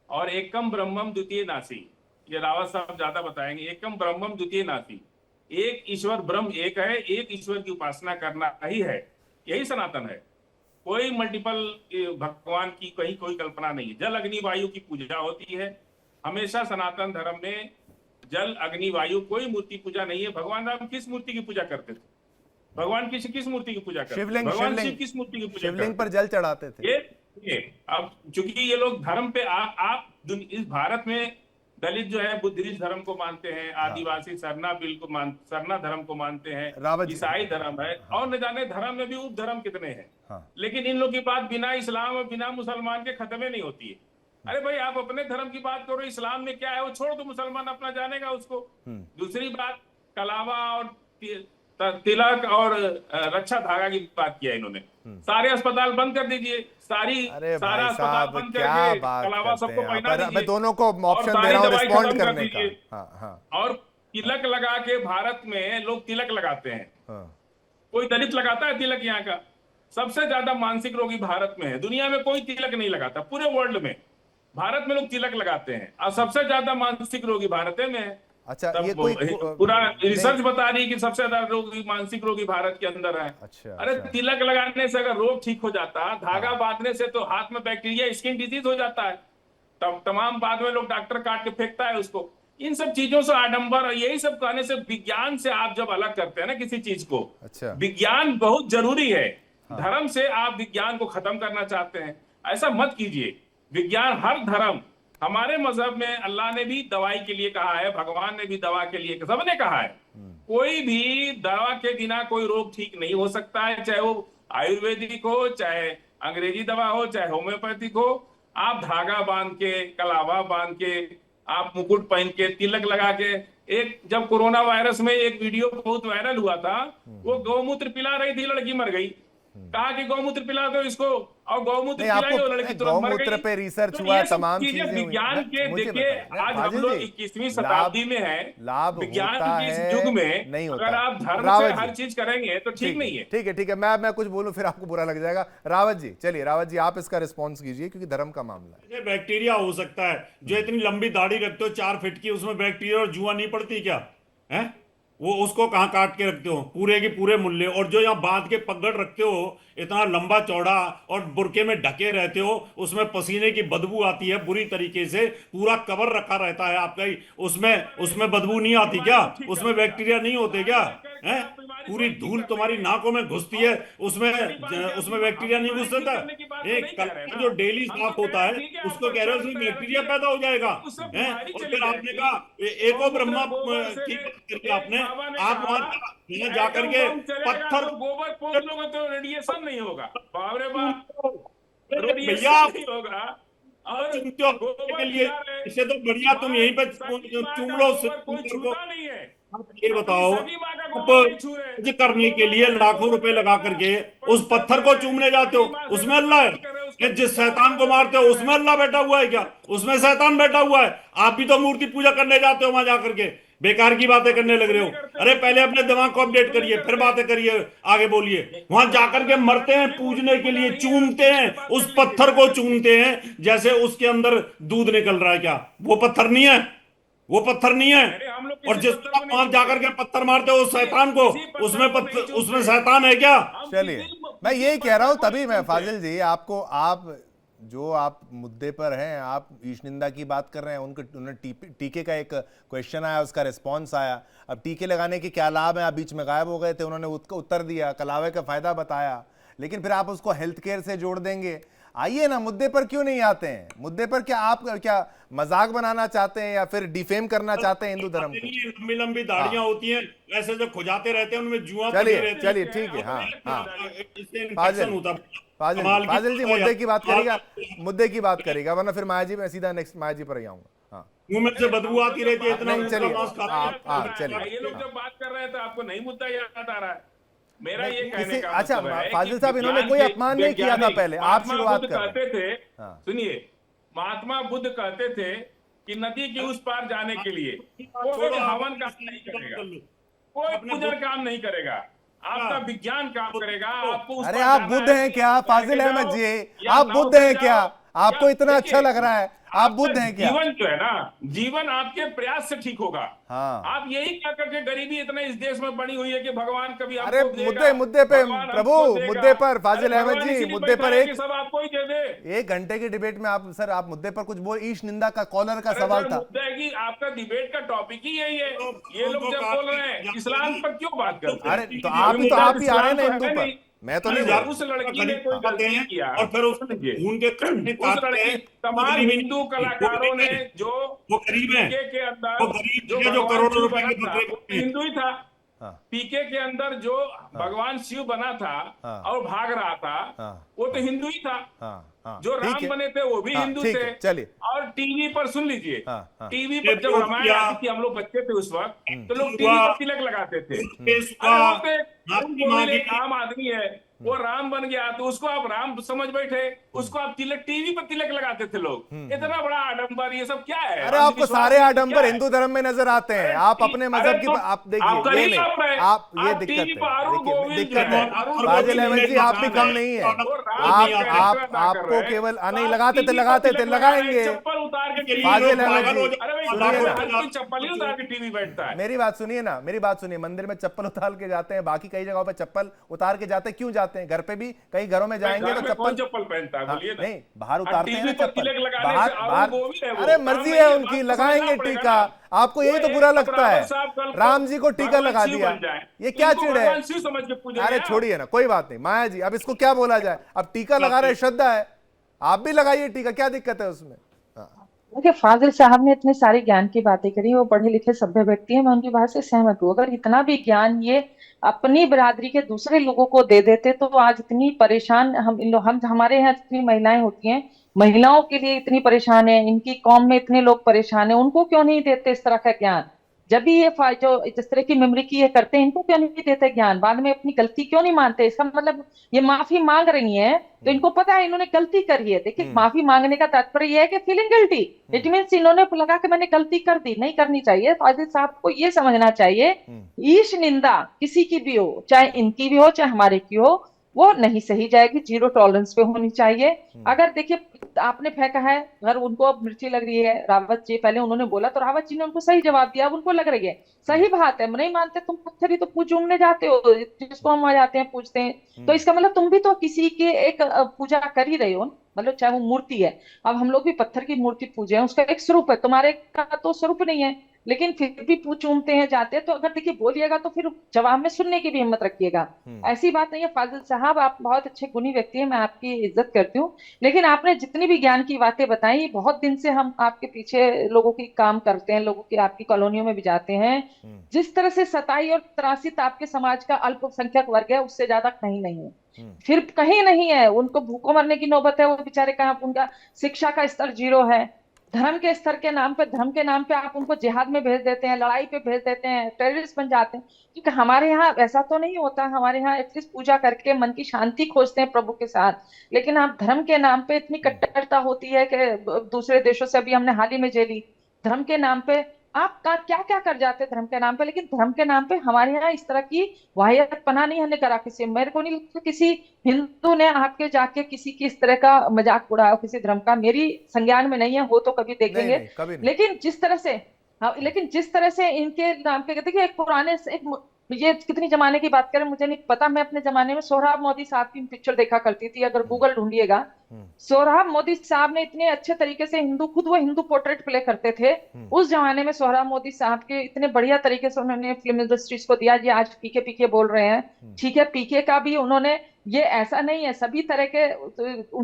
और एकम ब्रह्मम द्वितीय नासी, ये रावत साहब ज्यादा बताएंगे। एकम ब्रह्मम द्वितीय नासी, एक ईश्वर ब्रह्म एक है, एक ईश्वर की उपासना करना ही है, यही सनातन है। कोई मल्टीपल भगवान की कहीं कोई कल्पना नहीं है। जल अग्नि वायु की पूजा होती है हमेशा सनातन धर्म में, जल अग्नि वायु, कोई मूर्ति पूजा नहीं है। भगवान राम किस मूर्ति की पूजा करते थे? भगवान किस मूर्ति की पूजा करते थे? भगवान शिव किस मूर्ति की पूजा? शिवलिंग पर जल चढ़ाते थे। ये अब चूंकि ये लोग धर्म पे, आप इस भारत में दलित जो है बुद्धिस्ट धर्म को मानते हैं, आदिवासी सरना धर्म को मानते हैं, ईसाई धर्म है, और न जाने धर्म में भी उप धर्म कितने हैं। लेकिन इन लोग की बात बिना इस्लाम और बिना मुसलमान के खत्म ही नहीं होती है। अरे भाई, आप अपने धर्म की बात करो, इस्लाम में क्या है वो छोड़ दो, मुसलमान अपना जानेगा उसको। दूसरी बात, कलावा और तिलक और रक्षा धागा की बात किया इन्होंने। सारे अस्पताल बंद कर दीजिए, सारा अस्पताल बंद करके कलावा सबको पहना दीजिए। मैं दोनों को ऑप्शन दे रहा हूं रिस्पॉन्ड करने का। और तिलक लगा के, भारत में लोग तिलक लगाते हैं, कोई दलित लगाता है तिलक? यहाँ का सबसे ज्यादा मानसिक रोगी भारत में है, दुनिया में कोई तिलक नहीं लगाता, पूरे वर्ल्ड में भारत में लोग तिलक लगाते हैं, और सबसे ज्यादा मानसिक रोगी भारत में है। अच्छा, ये कोई पूरा रिसर्च बता रही है कि सबसे ज्यादा रोगी, मानसिक रोगी भारत के अंदर है। अरे तिलक लगाने से अगर रोग ठीक हो जाता, धागा बांधने से तो हाथ में बैक्टीरिया, स्किन डिजीज हो जाता है, तब तमाम बाद में लोग डॉक्टर काट के फेंकता है उसको। इन सब चीजों से आडंबर, यही सब कहने से, विज्ञान से आप जब अलग करते हैं ना किसी चीज को, विज्ञान बहुत जरूरी है। धर्म से आप विज्ञान को खत्म करना चाहते हैं, ऐसा मत कीजिए। विज्ञान, हर धर्म, हमारे मजहब में अल्लाह ने भी दवाई के लिए कहा है, भगवान ने भी दवा के लिए, सबने कहा है। कोई भी दवा के बिना कोई रोग ठीक नहीं हो सकता है, चाहे वो आयुर्वेदिक हो, चाहे अंग्रेजी दवा हो, चाहे होम्योपैथिक हो। आप धागा बांध के, कलावा बांध के, आप मुकुट पहन के, तिलक लगा के, एक जब कोरोना वायरस में एक वीडियो बहुत वायरल हुआ था, वो गौमूत्र पिला रही थी, लड़की मर गई। कहा कि गौमूत्र पिला दो इसको, और गौमूत्र पिलाई, वो लड़की तुरंत मर गई। पे रिसर्च हुआ, तमाम चीजें विज्ञान के, देखिए आज हम लोग 21वीं शताब्दी में हैं, विज्ञान के इस युग में नहीं होता। अगर आप धर्म से हर चीज करेंगे तो ठीक नहीं है। ठीक है, मैं कुछ बोलूं फिर आपको बुरा लग जाएगा। रावत जी, चलिए रावत जी आप इसका रिस्पॉन्स कीजिए, क्योंकि धर्म का मामला है। बैक्टीरिया हो सकता है, जो इतनी लंबी दाढ़ी रखते हो 4 फीट की, उसमें बैक्टीरिया और जुआ नहीं पड़ती क्या है? वो उसको कहाँ काट के रखते हो, पूरे के पूरे मुल्ले। और जो यहाँ बांध के पगड़ रखते हो, इतना लंबा चौड़ा, और बुरके में ढके रहते हो, उसमें पसीने की बदबू आती है बुरी तरीके से, पूरा कवर रखा रहता है आपका ही, उसमें बदबू नहीं आती क्या? उसमें बैक्टीरिया नहीं होते क्या? हैं? पूरी धूल तुम्हारी नाकों में घुसती है, उसमें बैक्टीरिया नहीं घुस सकता? एक कलर जो डेली साफ होता है, उसको कह रहे हो उसमें बैक्टीरिया पैदा हो जाएगा हैं? और फिर आपने कहा एको ब्रह्मा की बात करके आपने, आप वहां जा करके पत्थर, गोबर पोंछ लोगे तो रेडिएशन नहीं होगा, बाबरे बाप, भैया नहीं होगा। और के लिए इससे तो बढ़िया तुम यहीं पे चूम लो। कोई छूता नहीं है। ये बताओ, करने के लिए लाखों रुपए लगा करके उस पत्थर को चूमने जाते हो, उसमें अल्लाह है? जिस शैतान को मारते हो उसमें अल्लाह बैठा हुआ है क्या? उसमें शैतान बैठा हुआ है? आप भी तो मूर्ति पूजा करने जाते हो वहां जाकर के, बेकार की बातें करने लग रहे हो। अरे पहले अपने दिमाग को अपडेट करिए, फिर बातें करिए, आगे बोलिए। वहां जाकर के मरते हैं पूजने के लिए, चूमते हैं, उस पत्थर को चूमते हैं जैसे उसके अंदर दूध निकल रहा है। क्या वो पत्थर नहीं है? वो पत्थर नहीं है। और जिस वहां जाकर के पत्थर मारते हो उस शैतान को, उसमें शैतान है क्या? चलिए, मैं यही कह रहा हूं, तभी मैं फाजिल जी आपको, आप मुद्दे पर हैं, आप ईश निंदा की बात कर रहे हैं, उन्होंने टीके का एक क्वेश्चन आया, उसका रिस्पांस आया। अब टीके लगाने के क्या लाभ हैं? आप बीच में गायब हो गए थे, उन्होंने उसका उत्तर दिया, कलावे का फायदा बताया, लेकिन फिर आप उसको हेल्थ केयर से जोड़ देंगे। आइए ना, मुद्दे पर क्यों नहीं आते हैं? मुद्दे पर क्या आप मजाक बनाना चाहते हैं या फिर डिफेम करना चाहते हैं हिंदू धर्म को? लंबी लंबी दाढ़ियां होती हैं, ऐसे जो खुजाते रहते हैं उनमें जुआ। चलिए ठीक है। फाजिल जी मुद्दे की बात करेगा, वरना फिर माया जी, मैं सीधा नेक्स्ट माया जी पर ही आऊंगा। मुंह में से बदबू आती रहती है इतना। चलिए, ये लोग जब बात कर रहे हैं तो आपको नहीं मुद्दा याद आ रहा है? मेरा ये कहने का अच्छा, मतलब है फाजिल साहब, इन्होंने कोई अपमान नहीं किया था पहले, आप शुरुआत कहते थे। सुनिए, महात्मा बुद्ध कहते थे कि नदी के उस पार जाने के लिए कोई हवन काम नहीं करेगा, कोई पूजन काम नहीं करेगा, आपका विज्ञान काम करेगा। आपको अरे आप बुद्ध हैं क्या फाजिल अहमद जी? आप बुद्ध हैं क्या? आपको इतना अच्छा लग रहा है? आप बुद्ध हैं क्या? जीवन जो है ना, जीवन आपके प्रयास से ठीक होगा। हाँ। आप यही क्या करके, गरीबी इतने इस देश में बनी हुई है कि भगवान कभी अरे मुद्दे पे प्रभु, मुद्दे पर फाजिल अहमद जी, मुद्दे पर सब आपको ही दे दे। 1 घंटे की डिबेट में आप मुद्दे पर कुछ बोल, ईश निंदा का कॉलर का सवाल था। मुद्दा है कि आपका डिबेट का टॉपिक ही यही है। ये लोग जब बोल रहे हैं इस्लाम पर क्यों बात करते हैं? अरे तो आप ही आ रहे हैं ना हिंदू पर। मैं तो अरे नहीं वो जा उस लड़की ने खरीद कोई खाते गलती हैं किया और फिर उस समझिए। खून के कतरे उस काटते लड़की हैं। तमाम खुद भी नहीं हिंदू वो कलाकारों ने नहीं, जो वो गरीब हैं, पीके के वो अंदर गरीब जो थे जो भगवान करोड़ों शिव रुपए बना के था बकरे वो तो खरीदते हिंदू ही था। हाँ पीके के अंदर जो भगवान शिव बना था हाँ। और भाग रहा था हाँ वो तो हिंदू ही था। हाँ हाँ जो ठीक राम है। बने थे वो भी हाँ हिंदू ठीक थे। है, चलिए। और टीवी पर सुन लीजिए, हाँ हाँ टीवी ये पर जब जो रामायण किया, आती थी हम लोग बच्चे थे उस वक्त, तो लोग हुआ, टीवी पर तिलक लगाते थे। पेश अरे हुआ, वो तो एक आपकी गोविल मांगी, एक आम आदमी है, वो राम बन गया तो उसको आप राम समझ बैठे, उसको आप तिलक टीवी पर तिलक लगाते थे लोग। इतना बड़ा आडंबर ये सब क्या है? अरे आपको सारे आडंबर हिंदू धर्म में नजर आते हैं। आप अपने मजहब की आप आप देखिए, कर ये ही नहीं, आप रहे। आप ये आप दिक्कत टीवी पर है, अरुण देखिए गोविल जो दिक्कत है, है। अरुण फाजिल गोविल अहमद एक जी आप भी इंसान कम है, नहीं है। वो राम आप के कैरेक्टर अदा कर आपको रहे हैं, केवल तो नहीं आप लगाते थे, टीवी पर लगाते थे, तिलक लगा रहे हैं, लगाएंगे। चप्पल उतार के टीवी फाजिल पर अहमद पागल हो जी अरे भाई सुनिए ना, हर कोई चप्पल ही उतार के टीवी बैठता है। मेरी बात सुनिए ना, मेरी बात सुनिए। मंदिर में चप्पल उतार के जाते हैं, बाकी कई जगहों पे चप्पल उतार के जाते हैं, क्यों जाते हैं? घर पे भी कई घरों में जाएंगे तो घर में कौन चप्पल चप्पल पहनता है हाँ, बोलिए ना। नहीं बाहर हाँ, उतारते हैं ना टीवी पर चप्पल, तिलक लगाने बाहर से अरुण बाहर गोविल है वो, अरे काम मर्जी नहीं है है, उनकी, बात तो लगाएंगे समझना पड़ेगा टीका। ना। आपको यही तो वो बुरा एक लगता रावण है, साहब कल को राम जी को टीका भगवान लगा शिव दिया, बन जाए, ये क्या इनको चिड़ है? भगवान शिव समझ के पूजेंगे अरे आप। छोड़िए ना, कोई बात नहीं माया जी, अब इसको क्या बोला जाए? अब टीका लगा रहे, श्रद्धा है, आप भी लगाइए टीका, क्या दिक्कत है उसमें? देखिए फाजिल साहब ने इतने सारे ज्ञान की बातें करी, वो पढ़े लिखे सभ्य व्यक्ति हैं, मैं उनकी बात से सहमत हूँ। अगर इतना भी ज्ञान ये अपनी बिरादरी के दूसरे लोगों को दे देते तो आज इतनी परेशान हम हमारे यहाँ जितनी महिलाएं होती हैं, महिलाओं के लिए इतनी परेशान है, इनकी कौम में इतने लोग परेशान है, उनको क्यों नहीं देते इस तरह का ज्ञान? जब भी ये जो इस तरह की मेमोरी की ये करते हैं, इनको क्यों नहीं देते ज्ञान? बाद में अपनी गलती क्यों नहीं मानते? इसका मतलब ये माफी मांग रही हैं तो इनको पता है इन्होंने गलती करी है। देखिए माफी मांगने का तात्पर्य यह है कि फीलिंग गिल्टी, इट मीन्स इन्होंने लगा कि मैंने गलती कर दी, नहीं करनी चाहिए। फाजिल साहब को ये समझना चाहिए, ईश निंदा किसी की भी हो, चाहे इनकी भी हो चाहे हमारे की हो, वो नहीं सही जाएगी, जीरो टॉलरेंस पे होनी चाहिए। अगर देखिए आपने फेंका है, अगर उनको अब मिर्ची लग रही है, रावत जी पहले उन्होंने बोला तो रावत जी ने उनको सही जवाब दिया, अब उनको लग रही है, सही बात है, नहीं मानते तुम पत्थर ही तो पूजने जाते हो, जिसको हम आ जाते हैं पूजते हैं, तो इसका मतलब तुम भी तो किसी की एक पूजा कर ही रहे हो, मतलब चाहे वो मूर्ति है। अब हम लोग भी पत्थर की मूर्ति पूजे हैं, उसका एक स्वरूप है, तुम्हारे का तो स्वरूप नहीं है, लेकिन फिर भी चूमते हैं जाते हैं। तो अगर देखिए बोलिएगा तो फिर जवाब में सुनने की भी हिम्मत रखिएगा। ऐसी बात नहीं है फाजिल साहब, आप बहुत अच्छे गुणी व्यक्ति हैं, मैं आपकी इज्जत करती हूँ, लेकिन आपने जितनी भी ज्ञान की बातें बताई, बहुत दिन से हम आपके पीछे लोगों की काम करते हैं, लोगों की आपकी कॉलोनियों में भी जाते हैं, जिस तरह से सताई और त्रासित आपके समाज का अल्पसंख्यक वर्ग है, उससे ज्यादा कहीं नहीं है, फिर कहीं नहीं है। उनको भूखों मरने की नौबत है, वो बेचारे कहाँ, उनका शिक्षा का स्तर 0 है, धर्म के स्तर के नाम पे, धर्म के नाम पे आप उनको जिहाद में भेज देते हैं, लड़ाई पे भेज देते हैं, टेररिस्ट बन जाते हैं। क्योंकि हमारे यहाँ ऐसा तो नहीं होता, हमारे यहाँ एटलीस्ट पूजा करके मन की शांति खोजते हैं प्रभु के साथ, लेकिन आप धर्म के नाम पे इतनी कट्टरता होती है कि दूसरे देशों से अभी हमने हाल ही में झेली, धर्म के नाम पे आप क्या क्या कर जाते हैं धर्म के नाम पे। लेकिन धर्म के नाम पे हमारे यहाँ इस तरह की वाहियात पना नहीं हमने करा किसी, मेरे को नहीं लगता किसी हिंदू ने आपके जाके किसी की इस तरह का मजाक उड़ाया किसी धर्म का, मेरी संज्ञान में नहीं है, हो तो कभी देखेंगे। कभी नहीं। लेकिन जिस तरह से लेकिन जिस तरह से इनके नाम पे देखिए, एक पुराने एक ये कितनी जमाने की बात करें मुझे नहीं पता, मैं अपने जमाने में सोहराब मोदी साहब की पिक्चर देखा करती थी, अगर गूगल ढूंढिएगा, सोहराब मोदी साहब ने इतने अच्छे तरीके से खुद वो हिंदू पोर्ट्रेट प्ले करते थे उस जमाने में। सोहराब मोदी साहब के इतने बढ़िया तरीके से उन्होंने फिल्म इंडस्ट्रीज को दिया। जी आज पीके पीके बोल रहे हैं, ठीक है, पीके का भी उन्होंने, ये ऐसा नहीं है, सभी तरह के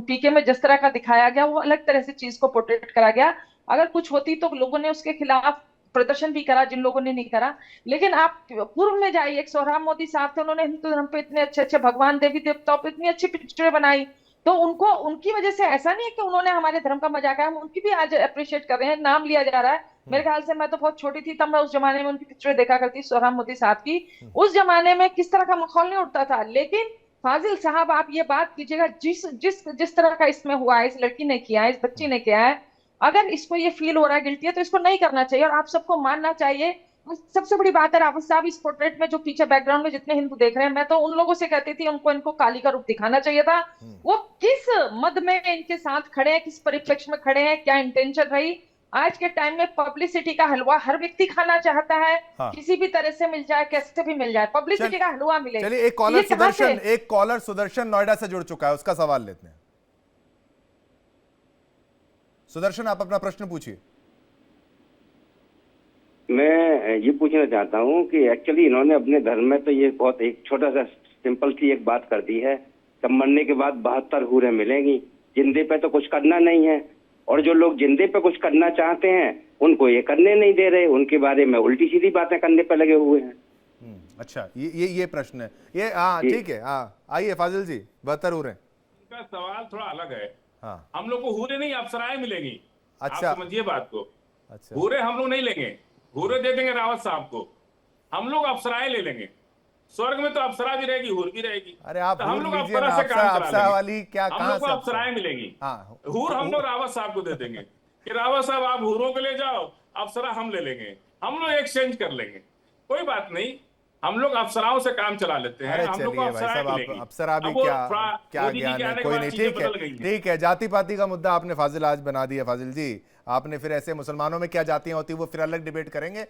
पीके में जिस तरह का दिखाया गया वो अलग तरह से चीज को पोर्ट्रेट करा गया। अगर कुछ होती तो लोगों ने उसके खिलाफ प्रदर्शन भी करा, जिन लोगों ने नहीं करा। लेकिन आप पूर्व में जाइए, एक सोहराब मोदी साहब थे, उन्होंने हिंदू धर्म पे इतने अच्छे अच्छे भगवान देवी देवताओं पे इतनी अच्छी पिक्चरें बनाई, तो उनको उनकी वजह से ऐसा नहीं है कि उन्होंने हमारे धर्म का मजाक है, हम उनकी भी आज अप्रिशिएट कर रहे हैं, नाम लिया जा रहा है। मेरे ख्याल से मैं तो बहुत छोटी थी तब मैं उस जमाने में उनकी पिक्चरें देखा करती, सोहराब मोदी साहब की। उस जमाने में किस तरह का माहौल नहीं उठता था। लेकिन फाजिल साहब आप ये बात कीजिएगा, जिस जिस जिस तरह का इसमें हुआ है, इस लड़की ने किया है, इस बच्ची ने किया है, अगर इसको ये फील हो रहा है गिल्टी है तो इसको नहीं करना चाहिए और आप सबको मानना चाहिए। सबसे बड़ी बात है रावत साहब, इस पोर्ट्रेट में जो पीछे बैकग्राउंड में जितने हिंदू देख रहे हैं, मैं तो उन लोगों से कहती थी उनको इनको काली का रूप दिखाना चाहिए था। वो किस मद में इनके साथ खड़े हैं, किस परिप्रेक्ष्य में खड़े हैं, क्या इंटेंशन रही। आज के टाइम में पब्लिसिटी का हलवा हर व्यक्ति खाना चाहता है, किसी भी तरह से मिल जाए, कैसे भी मिल जाए, पब्लिसिटी का हलवा मिले। चलिए एक कॉलर सुदर्शन नोएडा से जुड़ चुका है, उसका सवाल लेते हैं। सुदर्शन आप अपना प्रश्न पूछिए। मैं ये पूछना चाहता हूँ कि एक्चुअली इन्होंने अपने धर्म में तो ये बहुत एक छोटा सा सिंपल सी एक बात कर दी है, तब मरने के बाद 72 हूरें मिलेंगी। जिंदे पे तो कुछ करना नहीं है, और जो लोग जिंदे पे कुछ करना चाहते हैं उनको ये करने नहीं दे रहे, उनके बारे में उल्टी सीधी बातें करने पे लगे हुए हैं। अच्छा, ये प्रश्न है ये। हाँ ठीक है, हाँ आइए फाजिल जी, 72 हूरें। उनका सवाल थोड़ा अलग है। हाँ हम लोग को हूरें नहीं अप्सराएं मिलेंगी। अच्छा। आप समझिए बात को। अच्छा, हूरें हम लोग नहीं लेंगे, हूरें दे देंगे रावत साहब को, हम लोग अप्सराएं ले लेंगे। स्वर्ग में तो अप्सरा भी रहेगी, हूर भी रहेगी। अरे आप तो हम हूर लोग लीजिए ना, अप्सरा से काम करा अप्सरा लेंगे। वाली क्या, हम कहाँ लोग को से अप्सराएं मिलेंगी। हाँ हूर हम लोग रावत साहब को दे देंगे कि रावत साहब आप हूरों को ले जाओ, अप्सरा हम ले लेंगे, हम लोग एक्सचेंज कर लेंगे, कोई बात नहीं। हम लोग अप्सराओं से काम चला लेते हैं। अरे हम लोग को चलिए भाई अप्सराएं साहब, आप मिलेंगी। अप्सरा भी अब वो क्या थोड़ा क्या मोदी जी ज्ञान के है, आने के कोई बाद नहीं। चीजें ठीक है बदल गई हैं। ठीक है, जाति पाति का मुद्दा आपने फाजिल आज बना दिया। फाजिल जी, आपने फिर ऐसे मुसलमानों में क्या जातियां होती है वो फिर अलग डिबेट करेंगे।